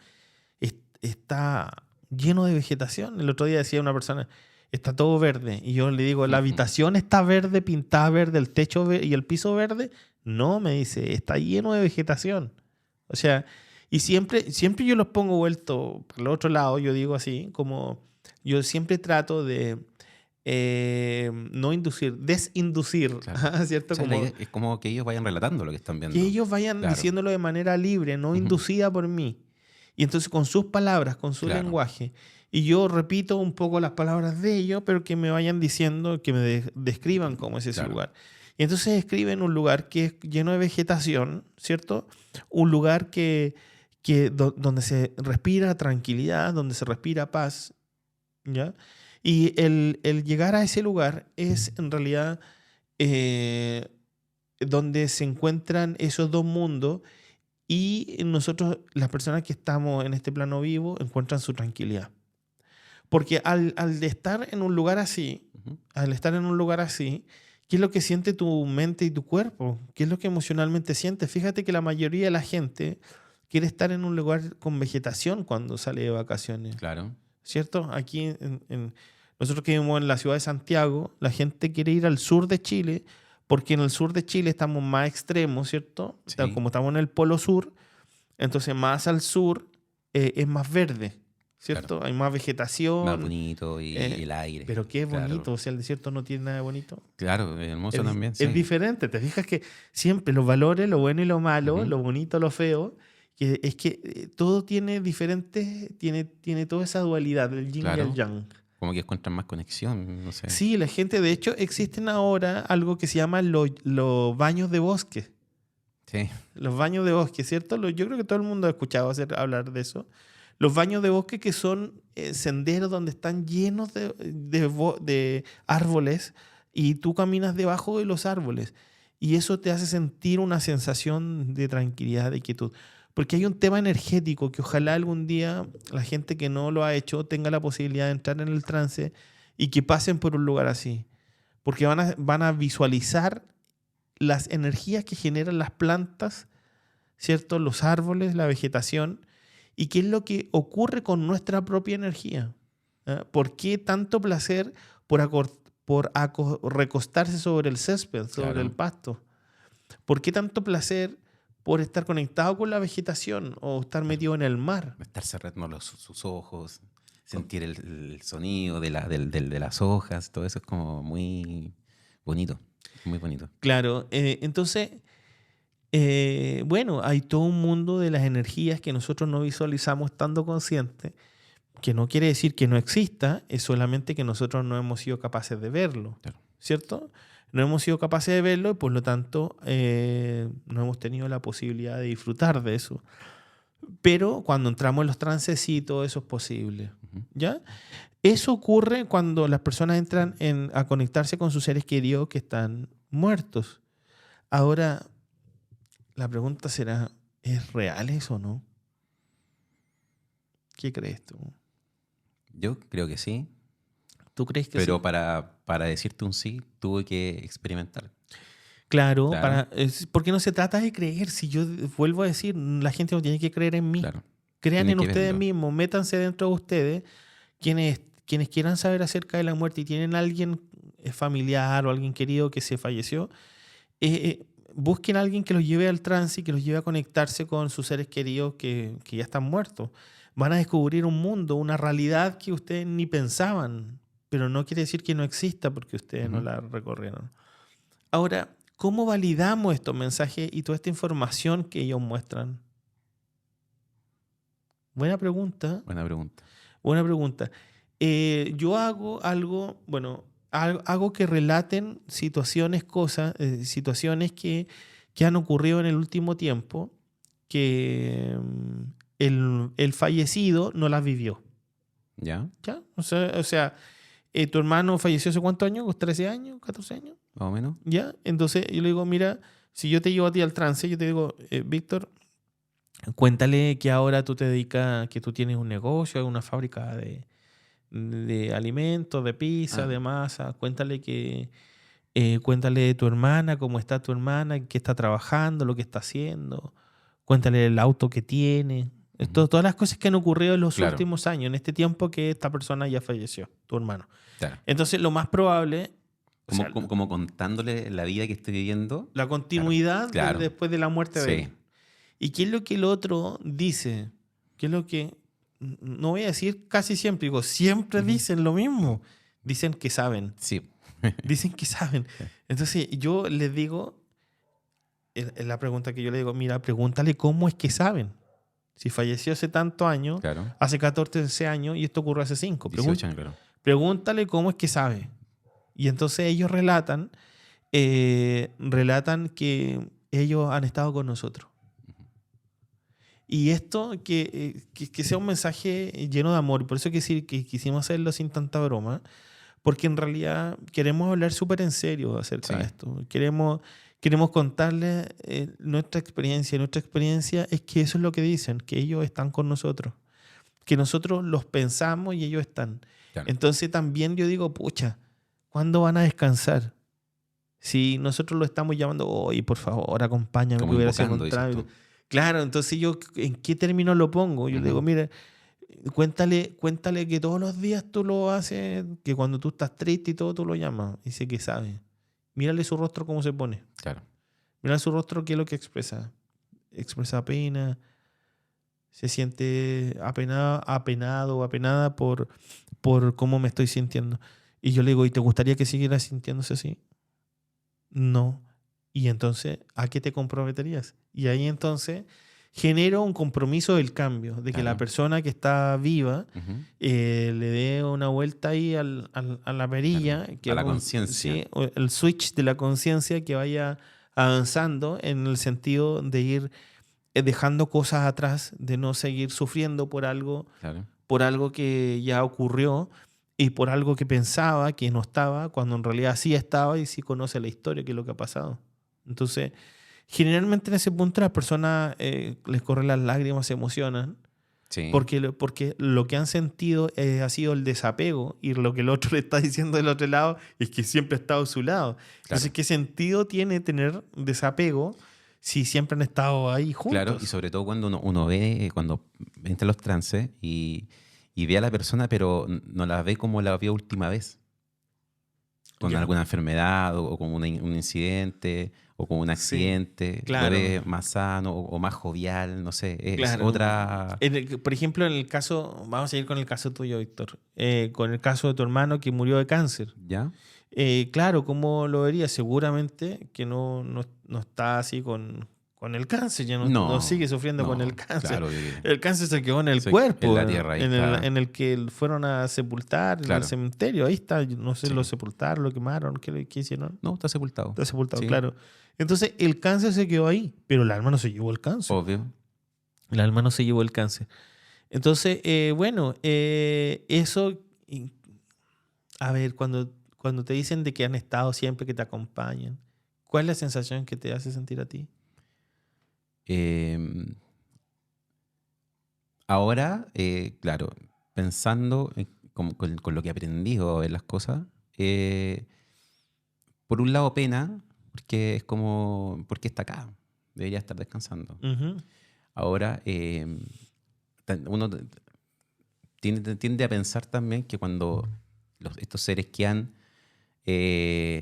está lleno de vegetación. El otro día decía una persona, está todo verde. Y yo le digo, ¿la Ujú. habitación está verde, pintada verde, el techo y el piso verde? No, me dice, está lleno de vegetación. O sea, y siempre yo los pongo vuelto por el otro lado, yo digo así, como yo siempre trato de no inducir, desinducir, Claro. O ¿cierto? sea, la Como idea es como que ellos vayan relatando lo que están que viendo. ellos vayan Claro. diciéndolo de manera libre, no Ujú. inducida por mí. Y entonces con sus palabras, con su Claro. lenguaje. Y yo repito un poco las palabras de ellos, pero que me vayan diciendo, que me describan cómo es ese Claro. lugar. Y entonces describen un lugar que es lleno de vegetación, ¿cierto? Un lugar donde se respira tranquilidad, donde se respira paz, ¿ya? Y el llegar a ese lugar es en realidad eh, donde se encuentran esos dos mundos y nosotros, las personas que estamos en este plano vivo, encuentran su tranquilidad. Porque al estar en un lugar así, Ujú. al estar en un lugar así, ¿qué es lo que siente tu mente y tu cuerpo? ¿Qué es lo que emocionalmente sientes? Fíjate que la mayoría de la gente quiere estar en un lugar con vegetación cuando sale de vacaciones, Claro. ¿cierto? Aquí nosotros que vivimos en la ciudad de Santiago, la gente quiere ir al sur de Chile porque en el sur de Chile estamos más extremos, ¿cierto? Sí. Como estamos en el polo sur, entonces más al sur es más verde, Claro. ¿cierto? Hay más Más vegetación, bonito y eh, el aire. pero qué Claro. bonito, o sea, el desierto no tiene nada de bonito. Claro, hermoso Es, también, es sí. diferente, te fijas que siempre los valores, lo bueno y lo malo, Ujú. lo bonito, lo feo, que es que todo tiene diferentes, tiene toda esa dualidad, el yin y el Claro. yang. Como que encuentran más conexión, no sé. Sí, la gente, de hecho, existen ahora algo que se llama los baños de bosque. Sí. Los baños de bosque, ¿cierto? Yo creo que todo el mundo ha escuchado hablar de eso. Los baños de bosque que son senderos donde están llenos de árboles y tú caminas debajo de los árboles. Y eso te hace sentir una sensación de tranquilidad, de quietud. Porque hay un tema energético que ojalá algún día la gente que no lo ha hecho tenga la posibilidad de entrar en el trance y que pasen por un lugar así. Porque van a visualizar las energías que generan las plantas, ¿cierto? Los árboles, la vegetación, y qué es lo que ocurre con nuestra propia energía. ¿Ah? ¿Por qué tanto placer por recostarse sobre el césped, sobre el Claro. pasto? ¿Por qué tanto placer por estar conectado con la vegetación o estar Claro. metido en el mar? Estar cerrando sus ojos, sentir el sonido de las hojas, todo eso es como muy bonito, muy bonito. Claro, entonces, bueno, hay todo un mundo de las energías que nosotros no visualizamos estando conscientes, que no quiere decir que no exista, es solamente que nosotros no hemos sido capaces de verlo, Claro. ¿cierto? No hemos sido capaces de verlo y por lo tanto no hemos tenido la posibilidad de disfrutar de eso. Pero cuando entramos en los trances, sí, todo eso es posible, Ujú. ¿ya? Eso ocurre cuando las personas entran a conectarse con sus seres queridos que están muertos. Ahora, la pregunta será, ¿es real eso o no? ¿Qué crees tú? Yo creo que sí, ¿Tú crees que pero sí? para decirte un sí, tuve que experimentar. Claro, Claro, porque no se trata de creer. Si yo vuelvo a decir, la gente no tiene que creer en mí. claro. Crean Tienen en que ustedes verlo. mismos, métanse dentro de ustedes. Quienes quieran saber acerca de la muerte y tienen alguien familiar o alguien querido que se falleció, busquen a alguien que los lleve al trance y que los lleve a conectarse con sus seres queridos que ya están muertos. Van a descubrir un mundo, una realidad que ustedes ni pensaban, pero no quiere decir que no exista porque ustedes no Ujú. la recorrieron. Ahora, ¿cómo validamos estos mensajes y toda esta información que ellos muestran? Buena pregunta. Buena pregunta. Buena pregunta. Yo hago algo, bueno, hago que relaten situaciones, cosas, situaciones que han ocurrido en el último tiempo que el fallecido no las vivió. ¿Ya? ¿Ya? O sea, tu hermano falleció hace cuántos años, ¿13 años? ¿14 años? Más o menos. ¿Ya? Entonces yo le digo, mira, si yo te llevo a ti al trance, yo te digo, Víctor, cuéntale que ahora tú te dedicas, que tú tienes un negocio, una fábrica de alimentos, de pizza, de masa. Cuéntale cuéntale de tu hermana, cómo está tu hermana, en qué está trabajando, lo que está haciendo. Cuéntale el auto que tiene. Todas las cosas que han ocurrido en los últimos años, en este tiempo que esta persona ya falleció, tu hermano. Claro. Entonces, lo más probable... Como contándole la vida que estoy viviendo. La continuidad después de la muerte de él. ¿Y qué es lo que el otro dice? ¿Qué es lo que... No voy a decir casi siempre, digo, siempre dicen lo mismo. Dicen que saben. Sí. Dicen que saben. Entonces yo les digo, es la pregunta que yo le digo, mira, pregúntale cómo es que saben. Si falleció hace tantos años, hace 14 años, y esto ocurrió hace 5. 18 años, claro. Pregúntale cómo es que sabe. Y entonces ellos relatan que ellos han estado con nosotros. Y esto, que sea un mensaje lleno de amor. Por eso que quisimos hacerlo sin tanta broma. Porque en realidad queremos hablar súper en serio acerca de esto. Queremos contarles nuestra experiencia. Nuestra experiencia es que eso es lo que dicen, que ellos están con nosotros. Que nosotros los pensamos y ellos están. Claro. Entonces también yo digo, pucha, ¿cuándo van a descansar? Si nosotros lo estamos llamando, oye, por favor, acompáñame, que hubiera sido contrario. Claro, entonces yo, ¿en qué término lo pongo? Yo le digo, mira, cuéntale que todos los días tú lo haces, que cuando tú estás triste y todo, tú lo llamas. Dice que sabe. Mírale su rostro cómo se pone. Claro. Mírale su rostro, qué es lo que expresa. Expresa pena, se siente apenado o apenada por cómo me estoy sintiendo. Y yo le digo, ¿y te gustaría que siguiera sintiéndose así? No. Y entonces, ¿a qué te comprometerías? Y ahí entonces genero un compromiso del cambio, de que la persona que está viva le dé una vuelta ahí a la perilla. Que a la conciencia. Sí, el switch de la conciencia, que vaya avanzando en el sentido de ir dejando cosas atrás, de no seguir sufriendo por algo que ya ocurrió y por algo que pensaba que no estaba, cuando en realidad sí estaba y sí conoce la historia, que es lo que ha pasado. Entonces, generalmente en ese punto las personas les corren las lágrimas, se emocionan, porque lo que han sentido ha sido el desapego, y lo que el otro le está diciendo del otro lado es que siempre ha estado a su lado. Entonces, ¿qué sentido tiene tener desapego si siempre han estado ahí juntos? Claro, y sobre todo cuando uno ve, cuando entra en los trances y ve a la persona, pero no la ve como la vio última vez. Con alguna enfermedad o con un incidente o con un accidente. Lo ve más sano o más jovial, no sé. Es otra... Por ejemplo, en el caso, vamos a seguir con el caso tuyo, Víctor. Con el caso de tu hermano que murió de cáncer. ¿Ya? Claro, ¿cómo lo verías? Seguramente que no está así con el cáncer, ya no sigue sufriendo con el cáncer. Claro, el cáncer se quedó en el cuerpo, en la tierra, en el que fueron a sepultar, en el cementerio. Ahí está, no sé, lo sepultaron, lo quemaron, ¿qué hicieron? No, está sepultado. Está sepultado, claro. Entonces, el cáncer se quedó ahí, pero el alma no se llevó el cáncer. Obvio. El alma no se llevó el cáncer. Entonces, eso, a ver, cuando te dicen de que han estado siempre, que te acompañan, ¿cuál es la sensación que te hace sentir a ti? Ahora, claro, pensando con lo que aprendí o ver las cosas, por un lado pena, porque es como, ¿por qué está acá? Debería estar descansando. Ahora, uno tiende a pensar también que cuando estos seres quedan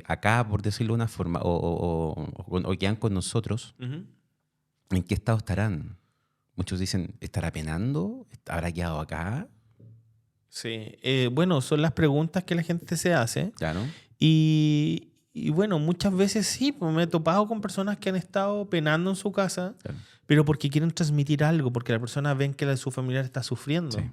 acá, por decirlo de una forma, o quedan con nosotros, ¿en qué estado estarán? Muchos dicen, ¿estará penando? ¿Habrá quedado acá? Sí, bueno, son las preguntas que la gente se hace. Claro. Y bueno, muchas veces sí, pues me he topado con personas que han estado penando en su casa, pero porque quieren transmitir algo, porque la persona ven que su familiar está sufriendo. Sí.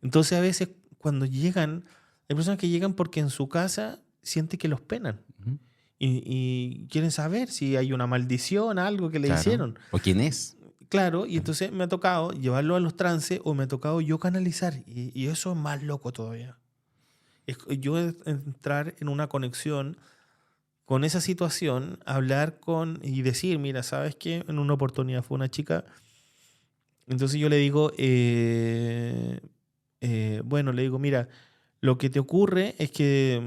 Entonces a veces cuando llegan, hay personas que llegan porque en su casa sienten que los penan Ujú. y quieren saber si hay una maldición, algo que le Claro. hicieron. ¿O quién es? Claro, y entonces me ha tocado llevarlo a los trances o me ha tocado yo canalizar y eso es más loco todavía. Yo entrar en una conexión con esa situación, hablar con y decir, mira, ¿sabes qué? En una oportunidad fue una chica, entonces yo le digo, bueno, le digo, mira, lo que te ocurre es que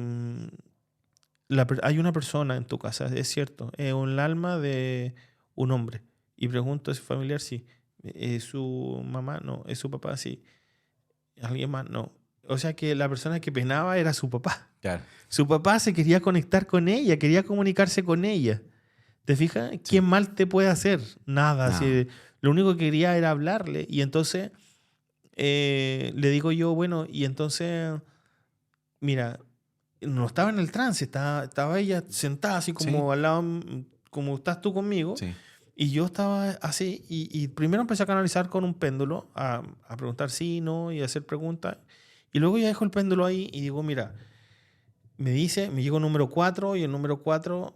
hay una persona en tu casa, es cierto, es un alma de un hombre. Y pregunto, ¿es familiar? Sí. ¿Es su mamá? No. ¿Es su papá? Sí. ¿Alguien más? No. O sea que la persona que penaba era su papá. Claro. Su papá se quería conectar con ella, quería comunicarse con ella. ¿Te fijas? Sí. ¿Qué mal te puede hacer? Nada. Nada. Si lo único que quería era hablarle. Y entonces le digo yo, bueno, y entonces, mira, no estaba en el trance, estaba ella sentada así como Sí. al lado, como estás tú conmigo. Sí. Y yo estaba así, y primero empecé a canalizar con un péndulo, a preguntar sí, no, y a hacer preguntas. Y luego ya dejo el péndulo ahí y digo, mira, me llegó el número 4 y el número 4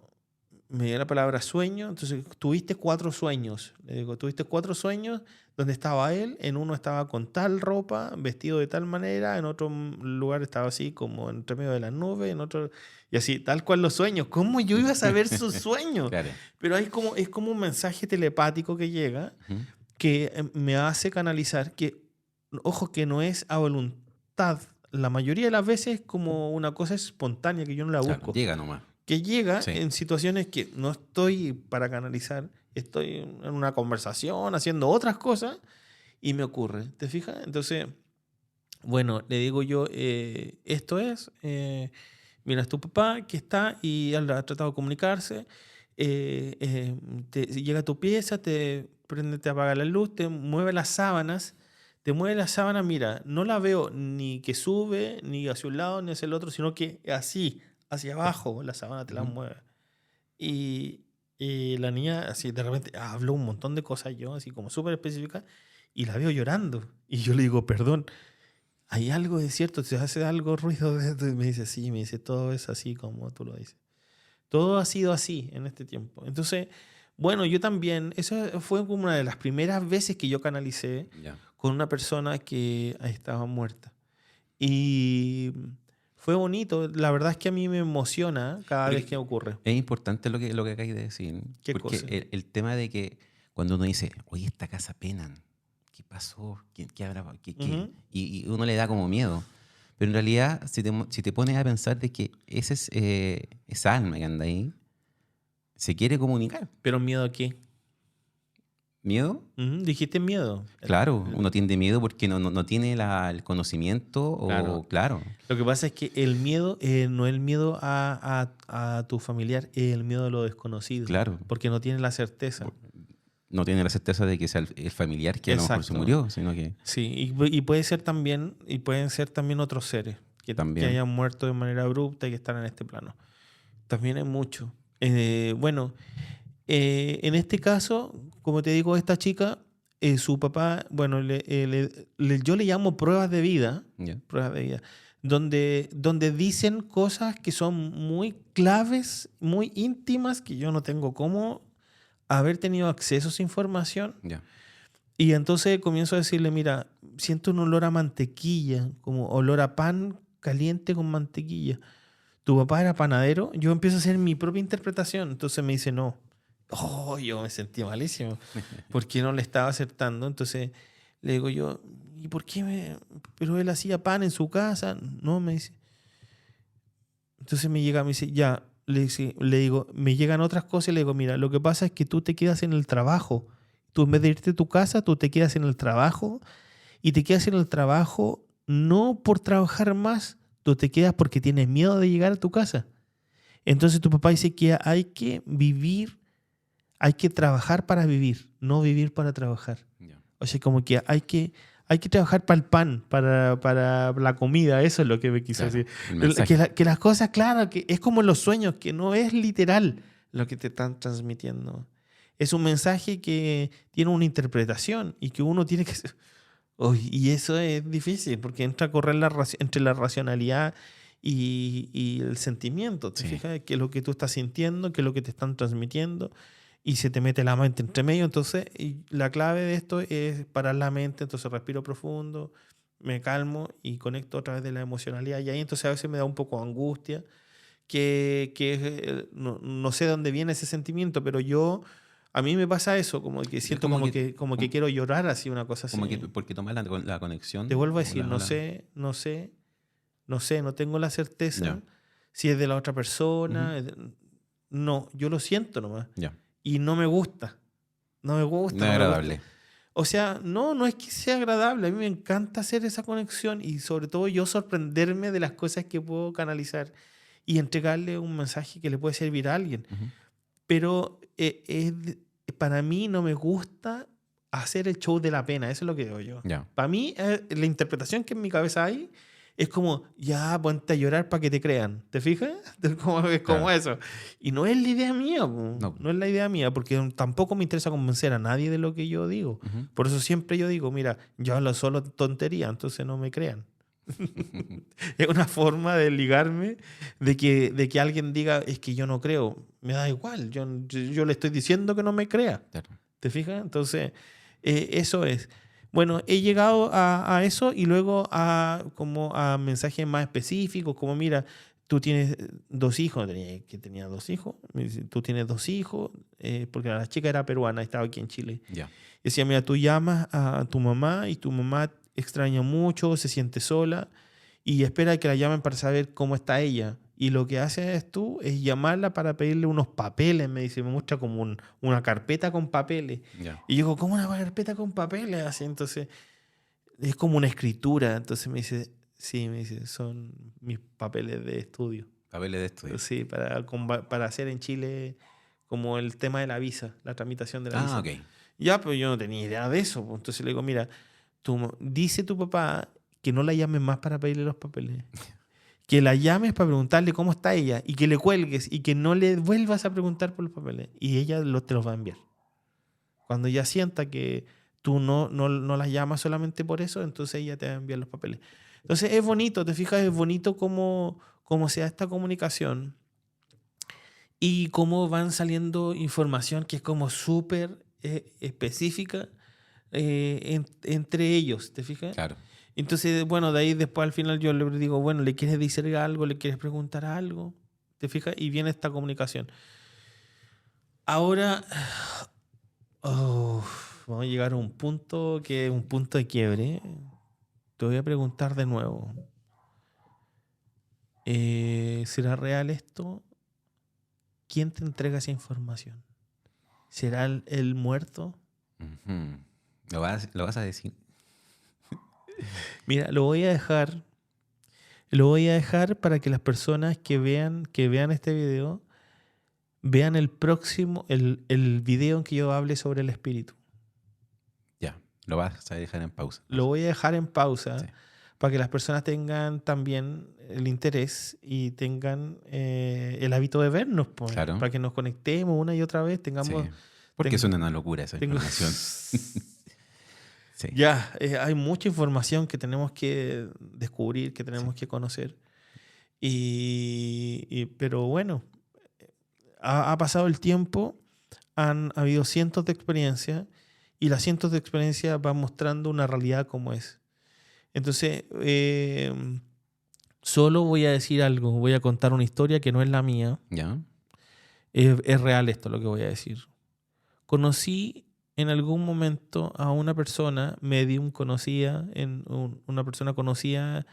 me dio la palabra sueño. Entonces, tuviste 4 sueños. Le digo, tuviste 4 sueños donde estaba él. En uno estaba con tal ropa, vestido de tal manera. En otro lugar estaba así como entre medio de las nubes. En otro, y así, tal cual los sueños. ¿Cómo yo iba a saber sus sueños? Claro. Pero es como un mensaje telepático que llega Ujú. que me hace canalizar que, ojo, que no es a voluntad. La mayoría de las veces es como una cosa espontánea que yo no la Claro, busco. llega nomás. Que llega Sí. en situaciones que no estoy para canalizar, estoy en una conversación, haciendo otras cosas y me ocurre. ¿Te fijas? Entonces, bueno, le digo yo, esto es, mira, es tu papá que está y él ha tratado de comunicarse, llega a tu pieza, te prende, te apaga la luz, te mueve las sábanas, mira, no la veo ni que sube, ni hacia un lado, ni hacia el otro, sino que así, hacia abajo, la sábana te la Ujú. mueve. Y, y la niña así de repente habló un montón de cosas yo, así como súper específicas, y la veo llorando. Y yo le digo, perdón, ¿hay algo de cierto? ¿Se hace algo ruido de esto? Y me dice, sí, me dice, todo es así como tú lo dices. Todo ha sido así en este tiempo. Entonces, bueno, yo también, eso fue como una de las primeras veces que yo canalicé Ya. con una persona que estaba muerta. Y fue bonito. La verdad es que a mí me emociona cada Pero vez que ocurre. es importante lo que acabáis de decir. ¿Qué Porque cosa? el tema de que cuando uno dice, oye, esta casa penan, ¿qué pasó? ¿Qué habrá? Ujú. Y uno le da como miedo. Pero en realidad, si te pones a pensar de que esa alma que anda ahí se quiere comunicar. ¿Pero miedo a qué? ¿Miedo? Ujú, dijiste miedo. Claro, uno tiene miedo porque no tiene el conocimiento o, Claro. claro, Lo que pasa es que el miedo no es el miedo a tu familiar, es el miedo a lo desconocido. claro. Porque no tiene la certeza. No tiene la certeza de que sea el familiar que a lo mejor se Exacto. murió, sino que Sí, y puede ser también, y pueden ser también otros seres que También. hayan muerto de manera abrupta y que están en este plano. También hay mucho. Bueno, en este caso, como te digo, esta chica, su papá, bueno, yo le llamo pruebas de vida, ya. donde dicen cosas que son muy claves, muy íntimas, que yo no tengo cómo haber tenido acceso a esa información. Ya. Y entonces comienzo a decirle, mira, siento un olor a mantequilla, como olor a pan caliente con mantequilla. ¿Tu papá era panadero? Yo empiezo a hacer mi propia interpretación. Entonces me dice, no. Oh, yo me sentí malísimo. ¿Por qué no le estaba acertando? Entonces le digo yo, ¿y por qué pero él hacía pan en su casa? No, me dice. Entonces me dice, ya, le digo, me llegan otras cosas y le digo, mira, lo que pasa es que tú te quedas en el trabajo. Tú en vez de irte a tu casa, tú te quedas en el trabajo y te quedas en el trabajo no por trabajar más, tú te quedas porque tienes miedo de llegar a tu casa. Entonces tu papá dice que hay que vivir, hay que trabajar para vivir, no vivir para trabajar. Ya. O sea, como que hay que trabajar para el pan, para la comida, eso es lo que me quiso Claro, decir. el mensaje. Que las cosas, claro, que es como los sueños, que no es literal lo que te están transmitiendo. es un mensaje que tiene una interpretación y que uno tiene que... Uy, y eso es difícil porque entra a correr entre la racionalidad y el sentimiento. ¿Te Sí. fijas? ¿Qué es lo que tú estás sintiendo? ¿Qué es lo que te están transmitiendo? Y se te mete la mente entre medio. Entonces, y la clave de esto es parar la mente. Entonces respiro profundo, me calmo y conecto a través de la emocionalidad. Y ahí entonces a veces me da un poco de angustia, no sé de dónde viene ese sentimiento, pero a mí me pasa eso, como que Es siento como como que quiero llorar así, una cosa así. como que porque tomas la Te conexión. vuelvo a o decir, la- o la- no sé, no tengo la certeza Ya. si es de la otra Ujú. persona. No, yo lo siento nomás. Ya. Y no me gusta. No me gusta, No es no me gusta. agradable. O sea, no es que sea agradable. A mí me encanta hacer esa conexión y sobre todo yo sorprenderme de las cosas que puedo canalizar y entregarle un mensaje que le puede servir a alguien. Ujú. Pero para mí no me gusta hacer el show de la pena. Eso es lo que digo yo. Ya. Para mí, la interpretación que en mi cabeza hay es como, ya, ponte a llorar para que te crean. ¿Te fijas? Es como Claro. eso. Y no es la idea mía, po. No. No es la idea mía, porque tampoco me interesa convencer a nadie de lo que yo digo. Ujú. Por eso siempre yo digo, mira, yo hablo solo tontería, entonces no me crean. Es una forma de ligarme de que alguien diga, es que yo no creo. Me da igual, yo le estoy diciendo que no me crea. Claro. ¿Te fijas? Entonces, eso es. Bueno, he llegado a eso y luego como a mensajes más específicos, como mira, tú tienes 2 hijos, tenía 2 hijos, me dice, tú tienes 2 hijos, porque la chica era peruana, estaba aquí en Chile. Ya. Decía, mira, tú llamas a tu mamá y tu mamá extraña mucho, se siente sola y espera que la llamen para saber cómo está ella. Y lo que haces tú es llamarla para pedirle unos papeles, me dice, me muestra como una carpeta con papeles. Ya. Y yo digo, ¿cómo una carpeta con papeles? Así, entonces, es como una escritura. Entonces me dice, sí, me dice, son mis papeles de estudio. Papeles de estudio. Sí, para hacer en Chile como el tema de la visa, la tramitación de la visa. Ok. Ya, pero yo no tenía idea de eso. Pues. Entonces le digo, mira, dice tu papá que no la llames más para pedirle los papeles. Que la llames para preguntarle cómo está ella y que le cuelgues y que no le vuelvas a preguntar por los papeles. Y ella te los va a enviar. Cuando ella sienta que tú no la llamas solamente por eso, entonces ella te va a enviar los papeles. Entonces es bonito, te fijas, es bonito cómo se da esta comunicación y cómo van saliendo información que es como súper específica entre ellos, ¿te fijas? Claro. Entonces, bueno, de ahí después al final yo le digo, bueno, ¿le quieres decir algo? ¿Le quieres preguntar algo? ¿Te fijas? Y viene esta comunicación. Ahora, vamos a llegar a un punto que es un punto de quiebre. Te voy a preguntar de nuevo. ¿Será real esto? ¿Quién te entrega esa información? ¿Será el muerto? Ujú. ¿Lo vas a decir? Mira, lo voy a dejar para que las personas que vean este video vean el próximo, el video en que yo hable sobre el espíritu. Ya. Lo vas a dejar en pausa. Lo voy a dejar en pausa Sí. para que las personas tengan también el interés y tengan el hábito de vernos, pues, Claro. para que nos conectemos una y otra vez, tengamos... Sí. Porque es una locura esa tengo- información. Sí. Ya, hay mucha información que tenemos que descubrir, que tenemos que conocer. Pero bueno, ha pasado el tiempo, han habido cientos de experiencias y las cientos de experiencias van mostrando una realidad como es. Entonces, solo voy a decir algo, voy a contar una historia que no es la mía. Ya. Es real esto lo que voy a decir. Conocí en algún momento a una persona medium conocida, una persona conocida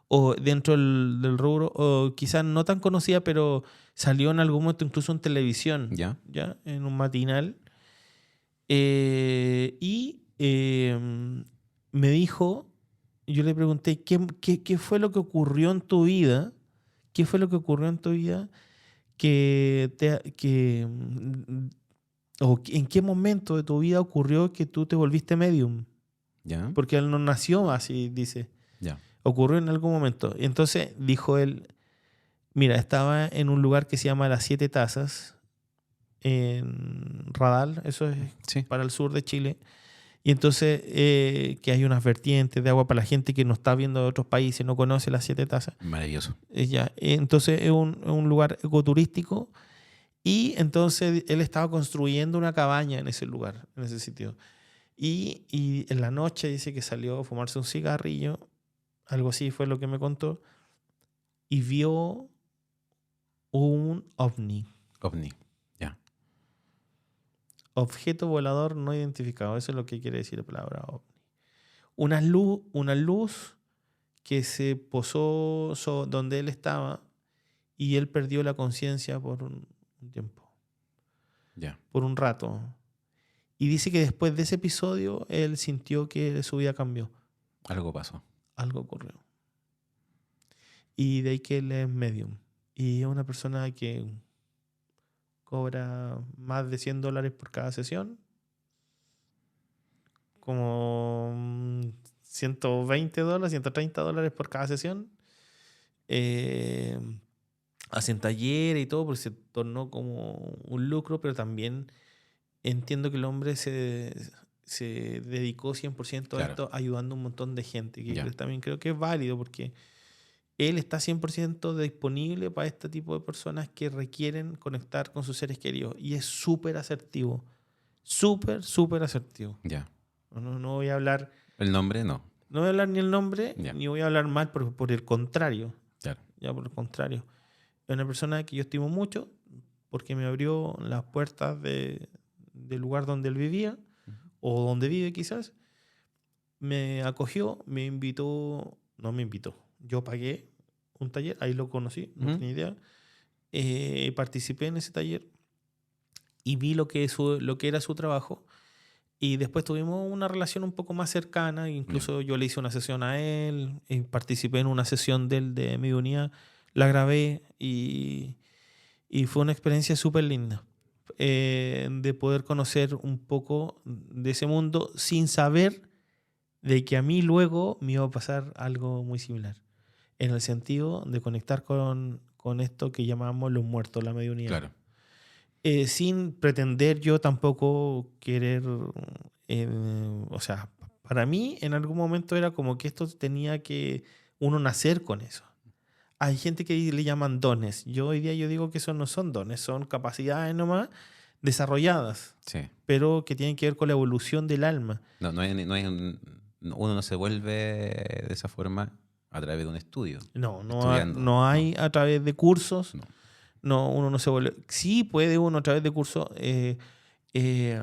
o dentro del rubro, o quizás no tan conocida, pero salió en algún momento incluso en televisión, Ya. en un matinal. Me dijo, yo le pregunté, ¿qué fue lo que ocurrió en tu vida? ¿Qué fue lo que ocurrió en tu vida o en qué momento de tu vida ocurrió que tú te volviste medium? Ya. Porque él no nació así, dice. Ya. Ocurrió en algún momento. Entonces dijo él, mira, estaba en un lugar que se llama Las Siete Tazas en Radal, eso es Sí. para el sur de Chile. Y entonces que hay unas vertientes de agua para la gente que no está viendo de otros países, no conoce las Siete Tazas. Maravilloso. Entonces es un lugar ecoturístico y entonces él estaba construyendo una cabaña en ese lugar, en ese sitio. Y en la noche dice que salió a fumarse un cigarrillo, algo así fue lo que me contó, y vio un ovni, OVNI. Ya. objeto volador no identificado. Eso es lo que quiere decir la palabra ovni. Una luz que se posó donde él estaba y él perdió la conciencia por un tiempo, Ya. por un rato. Y dice que después de ese episodio él sintió que su vida cambió. Algo pasó. Algo ocurrió. Y de ahí que él es medium. Y es una persona que cobra más de $100 por cada sesión. Como $120, $130 por cada sesión. Hacen talleres y todo porque se tornó como un lucro, pero también entiendo que el hombre se dedicó 100% a Claro. esto, ayudando a un montón de gente, que Ya. también creo que es válido porque él está 100% disponible para este tipo de personas que requieren conectar con sus seres queridos y es súper asertivo, súper asertivo. Ya. No voy a hablar, El nombre, no. no voy a hablar ni el nombre, Ya. ni voy a hablar mal por el contrario. Claro. Ya por el contrario. Es una persona que yo estimo mucho porque me abrió las puertas del lugar donde él vivía o donde vive quizás. Me acogió, me invitó, no me invitó. Yo pagué un taller, ahí lo conocí, no Ujú. tenía idea. Participé en ese taller y vi lo que era su trabajo. Y después tuvimos una relación un poco más cercana. Incluso yo le hice una sesión a él. Participé en una sesión de él de mediunidad. La grabé y fue una experiencia súper linda. De poder conocer un poco de ese mundo sin saber de que a mí luego me iba a pasar algo muy similar. En el sentido de conectar con esto que llamamos los muertos, la mediunidad. Claro. Sin pretender yo tampoco querer, o sea, para mí en algún momento era como que esto tenía que uno nacer con eso. Hay gente que le llaman dones. Yo hoy día yo digo que eso no son dones, son capacidades nomás desarrolladas, Sí. pero que tienen que ver con la evolución del alma. No uno no se vuelve de esa forma a través de un estudio. No Estudiando. hay a través de cursos. No. No, uno no se vuelve. Sí puede uno a través de cursos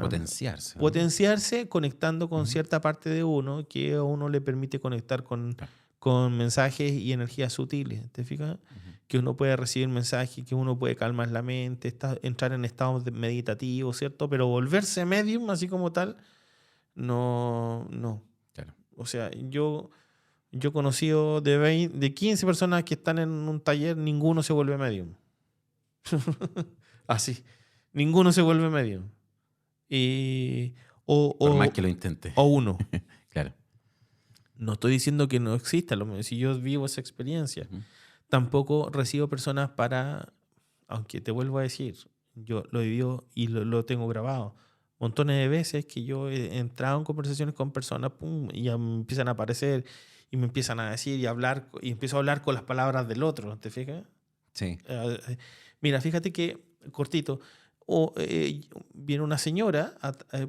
Potenciarse. ¿no? potenciarse conectando con Ujú. cierta parte de uno que a uno le permite conectar con Claro. mensajes y energías sutiles. ¿Te fijas? Que uno puede recibir mensajes, que uno puede calmar la mente, entrar en estados meditativos, ¿cierto? Pero volverse medium, así como tal, no. Claro. O sea, yo he conocido de 15 personas que están en un taller, ninguno se vuelve medium. Así. Ninguno se vuelve medium. Por más que lo intente. O uno. Claro. No estoy diciendo que no exista, si yo vivo esa experiencia. Ujú. Tampoco recibo personas aunque te vuelvo a decir, yo lo he vivido y lo tengo grabado. Montones de veces que yo he entrado en conversaciones con personas, pum, y ya me empiezan a aparecer y me empiezan a decir y hablar, y empiezo a hablar con las palabras del otro, ¿te fijas? Sí. Mira, fíjate que, cortito, viene una señora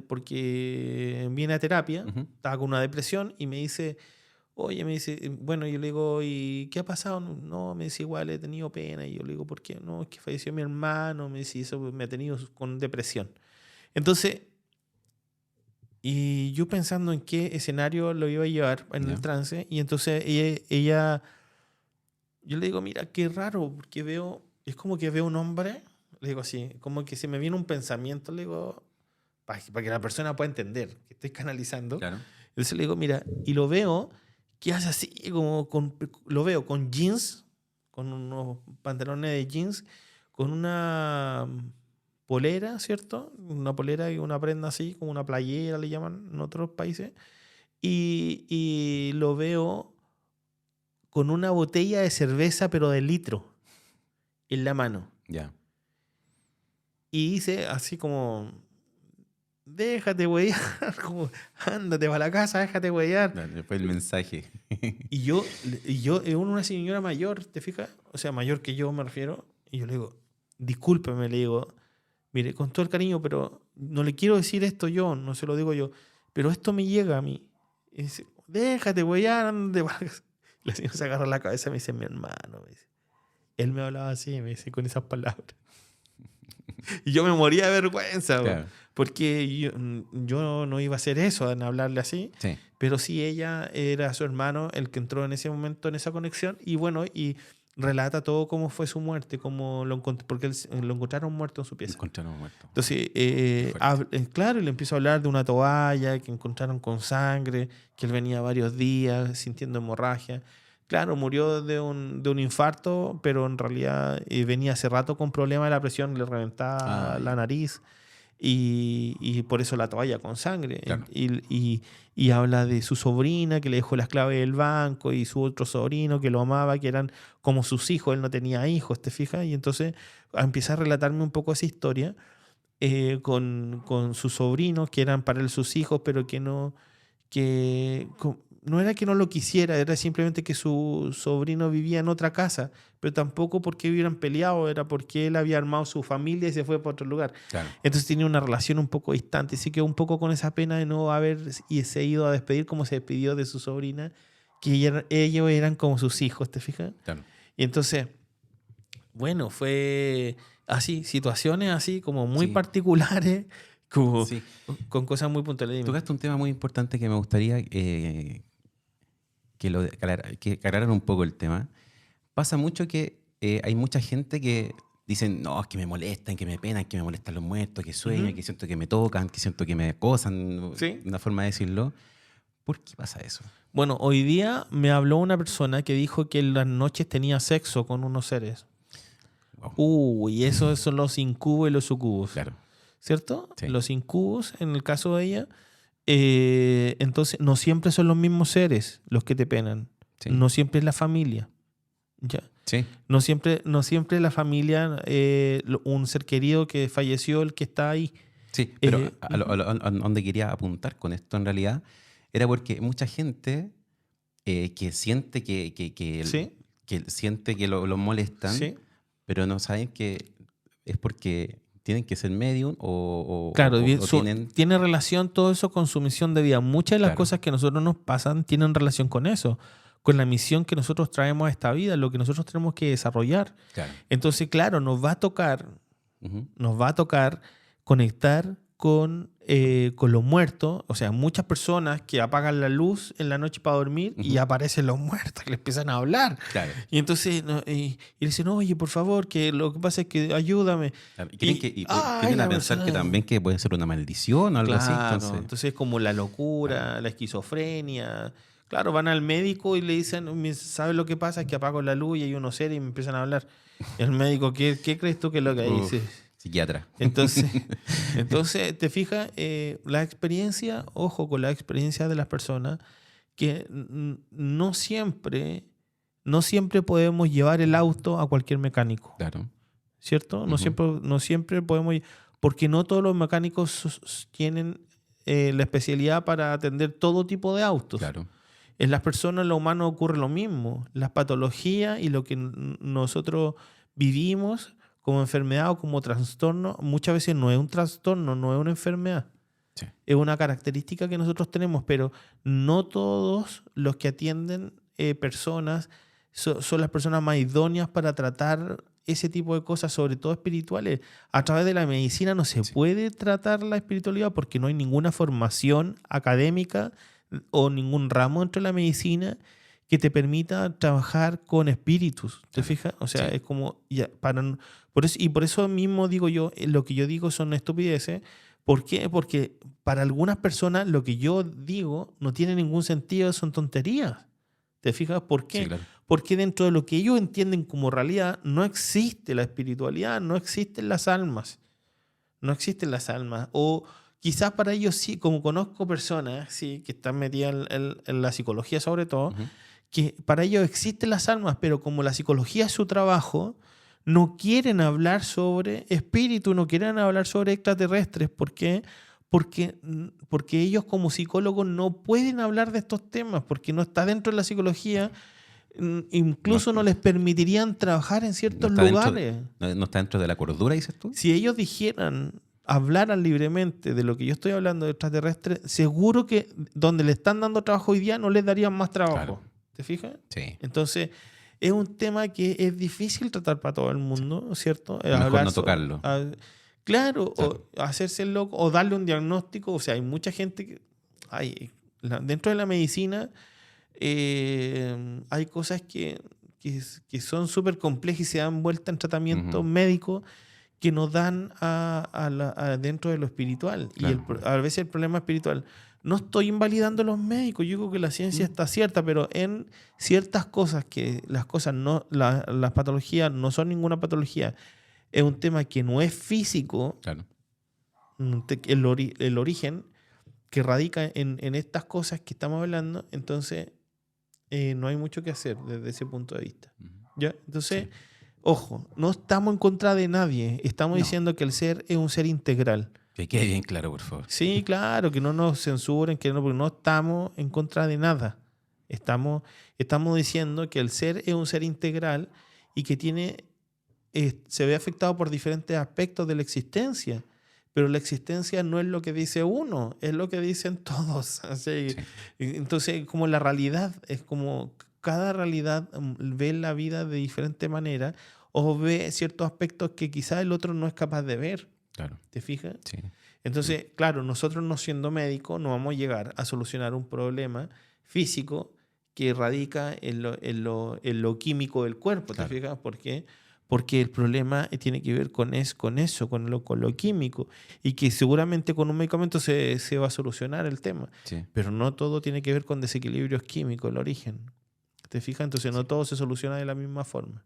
porque viene a terapia, Ujú. estaba con una depresión y me dice, oye, me dice, bueno, yo le digo, ¿y qué ha pasado? No, me dice, igual he tenido pena. Y yo le digo, ¿por qué? No, es que falleció mi hermano, me dice, eso me ha tenido con depresión. Entonces, y yo pensando en qué escenario lo iba a llevar en Ya. el trance, y entonces ella, yo le digo, mira, qué raro, porque es como que veo un hombre, le digo así, como que se me viene un pensamiento, le digo, para que la persona pueda entender que estoy canalizando. Claro. Entonces le digo, mira, y lo veo que hace así, lo veo con jeans, con unos pantalones de jeans, con una polera, ¿cierto? Una polera y una prenda así, como una playera le llaman en otros países. Y lo veo con una botella de cerveza, pero de litro, en la mano. Ya. y dice así como, déjate huear, como, ándate para la casa, déjate huear. Después el mensaje. Y yo, una señora mayor, ¿te fijas? O sea, mayor que yo me refiero. Y yo le digo, discúlpeme, le digo, mire, con todo el cariño, pero no le quiero decir esto yo, no se lo digo yo, pero esto me llega a mí. Y dice, déjate, güey, ande. La señora se agarra la cabeza y me dice, mi hermano, me dice. Él me hablaba así, me dice, con esas palabras. Y yo me moría de vergüenza, Claro. porque yo no iba a hacer eso, en hablarle así. Sí. Pero sí, ella era su hermano el que entró en ese momento en esa conexión. Y bueno, y relata todo cómo fue su muerte, cómo lo encontró, porque lo encontraron muerto en su pieza. Encontraron muerto. Entonces, fuerte. claro, y le empiezo a hablar de una toalla que encontraron con sangre, que él venía varios días sintiendo hemorragia. Claro, murió de un infarto, pero en realidad venía hace rato con problemas de la presión, le reventaba la nariz y por eso la toalla con sangre. Claro. Y habla de su sobrina que le dejó las claves del banco y su otro sobrino que lo amaba, que eran como sus hijos, él no tenía hijos, ¿te fijas? Y entonces empieza a relatarme un poco esa historia con sus sobrinos, que eran para él sus hijos, pero que no era que no lo quisiera, era simplemente que su sobrino vivía en otra casa, pero tampoco porque hubieran peleado, era porque él había armado su familia y se fue para otro lugar. Claro. Entonces tenía una relación un poco distante, así que un poco con esa pena de no haber se ido a despedir como se despidió de su sobrina, que ellos eran como sus hijos, ¿te fijas? Claro. Y entonces, bueno, fue así, situaciones así como muy particulares, como con cosas muy puntuales. Tocaste un tema muy importante que me gustaría que aclararan un poco el tema. Pasa mucho que hay mucha gente que dicen, no, es que me molestan, que me penan, que me molestan los muertos, que sueño, que siento que me tocan, que siento que me acosan, una forma de decirlo. ¿Por qué pasa eso? Bueno, hoy día me habló una persona que dijo que en las noches tenía sexo con unos seres. Wow. Y esos son los incubos y los sucubos. Claro. ¿Cierto? Sí. Los incubos, en el caso de ella, entonces no siempre son los mismos seres los que te penan. Sí. No siempre es la familia. ¿Ya? Sí. No siempre la familia, un ser querido que falleció, el que está ahí. Sí, pero a donde quería apuntar con esto en realidad era porque mucha gente que siente que siente que lo molestan, pero no saben que es porque tienen que ser medium o tiene relación todo eso con su misión de vida. Muchas de las cosas que a nosotros nos pasan tienen relación con eso, con la misión que nosotros traemos a esta vida, lo que nosotros tenemos que desarrollar. Claro. Entonces, claro, nos va a tocar conectar con los muertos. O sea, muchas personas que apagan la luz en la noche para dormir y aparecen los muertos que les empiezan a hablar. Claro. Y entonces y dicen, oye, por favor, que lo que pasa es que ayúdame. Claro. Y tienden a pensar que también que puede ser una maldición o algo así. Entonces es como la locura, la esquizofrenia. Claro, van al médico y le dicen, ¿sabes lo que pasa? Es que apago la luz y hay unos seres y me empiezan a hablar. Y el médico, ¿qué crees tú que es lo que dice? Psiquiatra. Entonces te fijas, la experiencia, ojo con la experiencia de las personas, que no siempre podemos llevar el auto a cualquier mecánico. Claro. ¿Cierto? No siempre podemos, porque no todos los mecánicos tienen la especialidad para atender todo tipo de autos. Claro. En las personas, en lo humano ocurre lo mismo. Las patologías y lo que nosotros vivimos como enfermedad o como trastorno, muchas veces no es un trastorno, no es una enfermedad. Sí. Es una característica que nosotros tenemos, pero no todos los que atienden personas son las personas más idóneas para tratar ese tipo de cosas, sobre todo espirituales. A través de la medicina no se puede tratar la espiritualidad porque no hay ninguna formación académica o ningún ramo dentro de la medicina que te permita trabajar con espíritus. ¿Te fijas? O sea, es como... por eso mismo digo yo, lo que yo digo son estupideces. ¿Por qué? Porque para algunas personas lo que yo digo no tiene ningún sentido, son tonterías. ¿Te fijas? ¿Por qué? Sí, claro. Porque dentro de lo que ellos entienden como realidad no existe la espiritualidad, no existen las almas. No existen las almas. O quizás para ellos sí, como conozco personas sí, que están metidas en la psicología sobre todo, que para ellos existen las almas, pero como la psicología es su trabajo, no quieren hablar sobre espíritu, no quieren hablar sobre extraterrestres. ¿Por qué? Porque ellos como psicólogos no pueden hablar de estos temas, porque no está dentro de la psicología, No, incluso no les permitirían trabajar en no ciertos está dentro, lugares. no está dentro de la cordura, dices tú. Si ellos dijeran, hablaran libremente de lo que yo estoy hablando de extraterrestres, seguro que donde le están dando trabajo hoy día no les darían más trabajo. Claro. ¿Te fijas? Sí. Entonces, es un tema que es difícil tratar para todo el mundo, ¿cierto? Mejor no tocarlo. Claro, Claro. o hacerse el loco, o darle un diagnóstico. O sea, hay mucha gente que... dentro de la medicina hay cosas que son súper complejas y se dan vuelta en tratamientos Ujú. médicos que nos dan dentro de lo espiritual. Claro. Y a veces el problema espiritual. No estoy invalidando a los médicos, yo creo que la ciencia está cierta, pero en ciertas cosas que las cosas no, las patologías no son ninguna patología, es un tema que no es físico, Claro. el origen que radica en estas cosas que estamos hablando, entonces no hay mucho que hacer desde ese punto de vista. Ujú. ¿Ya? Entonces, Sí. ojo, no estamos en contra de nadie, estamos No. diciendo que el ser es un ser integral. Que quede bien claro, por favor. Sí, claro, que no nos censuren, porque no estamos en contra de nada. Estamos diciendo que el ser es un ser integral y que se ve afectado por diferentes aspectos de la existencia. Pero la existencia no es lo que dice uno, es lo que dicen todos. Así, Sí. entonces, como la realidad, es como cada realidad ve la vida de diferente manera o ve ciertos aspectos que quizás el otro no es capaz de ver. Claro. ¿Te fijas? Sí. Entonces, claro, nosotros no siendo médicos no vamos a llegar a solucionar un problema físico que radica en lo químico del cuerpo, ¿te Claro. fijas? ¿Por qué? Porque el problema tiene que ver con eso, con lo químico, y que seguramente con un medicamento se va a solucionar el tema, Sí. pero no todo tiene que ver con desequilibrios químicos, el origen. ¿Te fijas? Entonces no todo se soluciona de la misma forma.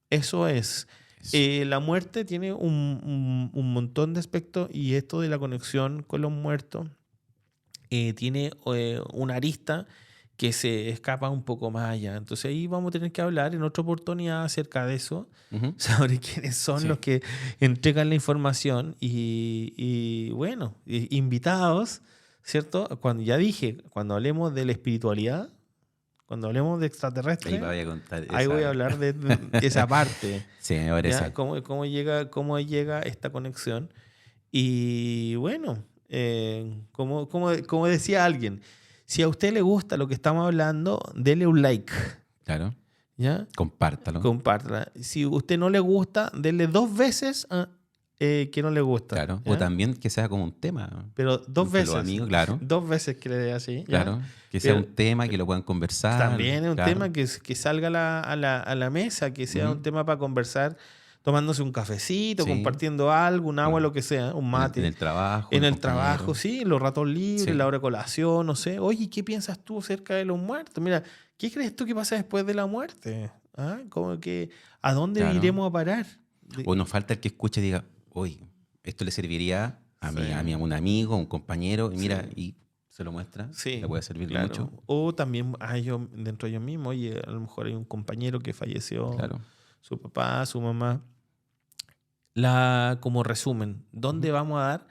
Eso es. Eso. La muerte tiene un montón de aspectos y esto de la conexión con los muertos tiene una arista que se escapa un poco más allá. Entonces ahí vamos a tener que hablar en otra oportunidad acerca de eso, Ujú. sobre quiénes son Sí. los que entregan la información y bueno, invitados, ¿cierto? Ya dije, cuando hablemos de la espiritualidad, cuando hablemos de Ahí extraterrestres, voy a contar ahí voy a esa. hablar de esa parte. Sí, me parece. ¿Ya? ¿Cómo llega esta conexión? Y bueno, como decía alguien, si a usted le gusta lo que estamos hablando, dele un like, Claro. ¿ya? Compártalo. Compártela. Si a usted no le gusta, dele 2 veces que no le gusta. Claro. ¿ya? O también que sea como un tema. Pero 2 Entre los veces. amigos, claro. 2 veces que le dé así. ¿ya? Claro. Que sea Pero un tema que lo puedan conversar. también es un claro. tema que salga a la mesa, que sea un Ujú. tema para conversar, tomándose un cafecito, Sí. compartiendo algo, un agua, Claro. lo que sea, un En mate. el trabajo. En con el trabajo, compañeros. sí, los ratos libres, Sí. la hora de colación, no sé. Oye, ¿qué piensas tú acerca de los muertos? Mira, ¿qué crees tú que pasa después de la muerte? ¿Ah? ¿A dónde Claro. iremos a parar? O nos falta el que escuche y diga, oye, esto le serviría a Sí. un amigo, a un compañero, y mira, Sí. y se lo muestra. Sí, Le puede servir claro. mucho. O también dentro de ellos mismos, oye, a lo mejor hay un compañero que falleció, Claro. su papá, su mamá. Como resumen, ¿dónde Ujú. vamos a dar?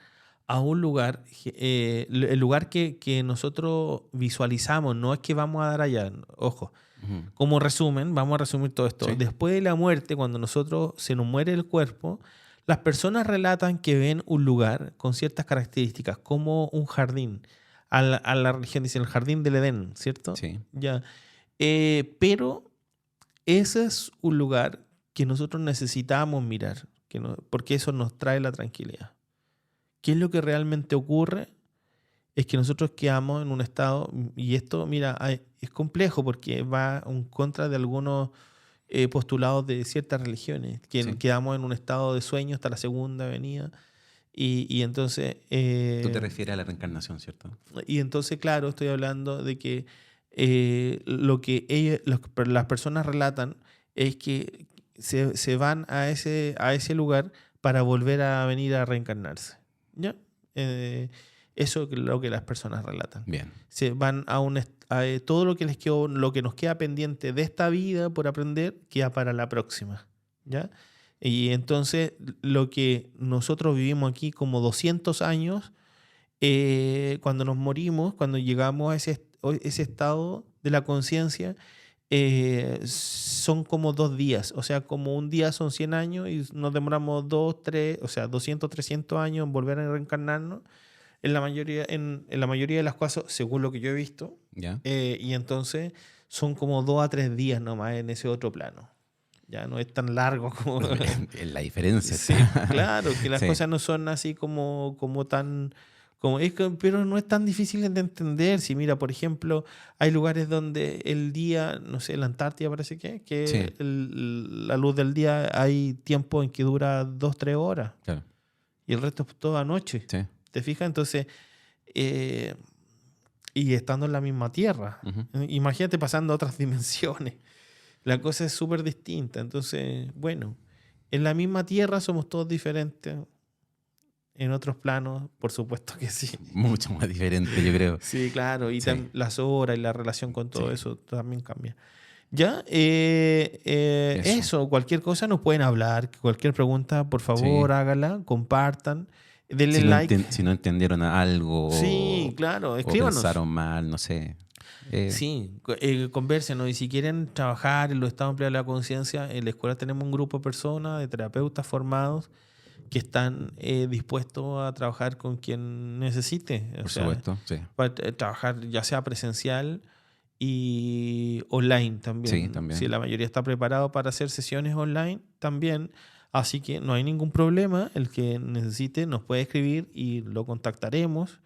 A un lugar, el lugar que nosotros visualizamos, no es que vamos a dar allá, ojo. Ujú. Como resumen, vamos a resumir todo esto. Sí. Después de la muerte, cuando se nos muere el cuerpo, las personas relatan que ven un lugar con ciertas características, como un jardín. A la religión dicen el jardín del Edén, ¿cierto? Sí. Ya. Pero ese es un lugar que nosotros necesitamos mirar, porque eso nos trae la tranquilidad. ¿Qué es lo que realmente ocurre? Es que nosotros quedamos en un estado, y esto, mira, es complejo porque va en contra de algunos postulados de ciertas religiones, que Sí. quedamos en un estado de sueño hasta la segunda venida, y entonces... Tú te refieres a la reencarnación, ¿cierto? Y entonces, claro, estoy hablando de que lo que las personas relatan es que se van a ese lugar para volver a venir a reencarnarse. ¿Ya? Eso es lo que las personas relatan. Bien. Se van a todo lo que nos queda pendiente de esta vida por aprender queda para la próxima. ¿ya? Y entonces lo que nosotros vivimos aquí como 200 años, cuando nos morimos, cuando llegamos a ese estado de la conciencia, son como 2 días. O sea, como un día son 100 años y nos demoramos 2, 3, o sea, 200, 300 años en volver a reencarnarnos. En la mayoría de las cosas, según lo que yo he visto. ¿Ya? Y entonces son como 2 a 3 días nomás en ese otro plano. Ya no es tan largo como... En la diferencia Sí, está. claro, que las Sí. cosas no son así como tan... pero no es tan difícil de entender. Si mira, por ejemplo, hay lugares donde el día, no sé, la Antártida parece que Sí. la luz del día hay tiempo en que dura 2, 3 horas Claro. y el resto es toda noche. Sí. ¿Te fijas? Entonces, y estando en la misma Tierra. Ujú. Imagínate pasando a otras dimensiones. La cosa es súper distinta. Entonces, bueno, en la misma Tierra somos todos diferentes. En otros planos, por supuesto que sí. Mucho más diferente, yo creo. Sí, claro. Y Sí. las horas y la relación con todo Sí. eso también cambia. Ya, Eso. eso, cualquier cosa nos pueden hablar. Cualquier pregunta, por favor, Sí. hágala, compartan, denle Si no, like. si no entendieron algo Sí, claro, o escríbanos. pensaron mal, no sé. Sí, convérsenos. Y si quieren trabajar en los estados empleados de la conciencia, en la escuela tenemos un grupo de personas, de terapeutas formados que están dispuestos a trabajar con quien necesite. O Por sea, supuesto, sí. para trabajar ya sea presencial y online también. Sí, también. Si la mayoría está preparado para hacer sesiones online también. Así que no hay ningún problema. El que necesite nos puede escribir y lo contactaremos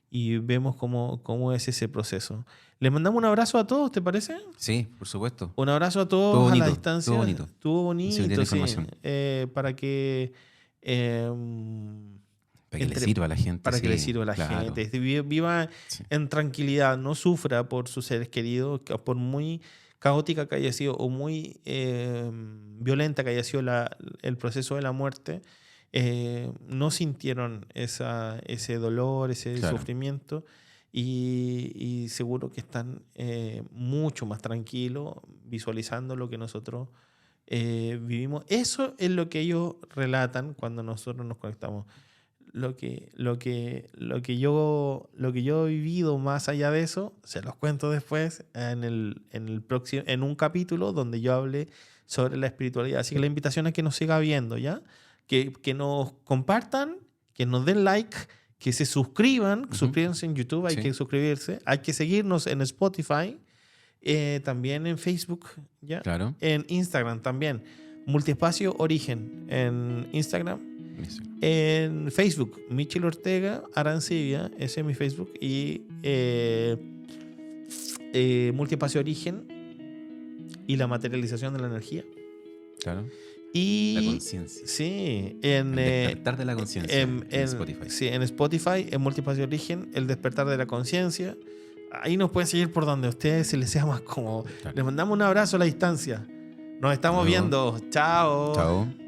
y vemos cómo es ese proceso. Les mandamos un abrazo a todos, ¿te parece? Sí, por supuesto. Un abrazo a todos Estuvo a la bonito, distancia. estuvo bonito. Estuvo bonito, Sí, tiene sí. información. Para que... Para que le sirva a la gente. Para que sí, le sirva a la claro. gente. Viva Sí. en tranquilidad, no sufra por sus seres queridos, que por muy caótica que haya sido o muy violenta que haya sido el proceso de la muerte, no sintieron ese dolor, ese Claro. sufrimiento y seguro que están mucho más tranquilos visualizando lo que nosotros vivimos. Eso es lo que ellos relatan cuando nosotros nos conectamos. Lo que yo he vivido más allá de eso, se los cuento después en un capítulo donde yo hable sobre la espiritualidad. Así que la invitación es que nos siga viendo, ¿ya? Que nos compartan, que nos den like, que se suscriban. Suscríbanse en YouTube, hay Sí. que suscribirse. Hay que seguirnos en Spotify, también en Facebook, ¿ya? Claro. En Instagram también. Multiespacio Origen en Instagram. Eso. En Facebook, Michel Ortega Arancibia, ese es mi Facebook. Y Multiespacio Origen y la materialización de la energía. Claro. Y La conciencia. sí, El despertar de la conciencia en Spotify. Sí, en Spotify, en Multiespacio Origen, el despertar de la conciencia. Ahí nos pueden seguir por donde a ustedes se les sea más cómodo. Claro. Les mandamos un abrazo a la distancia. Nos estamos Luego. viendo. Chao. Chao.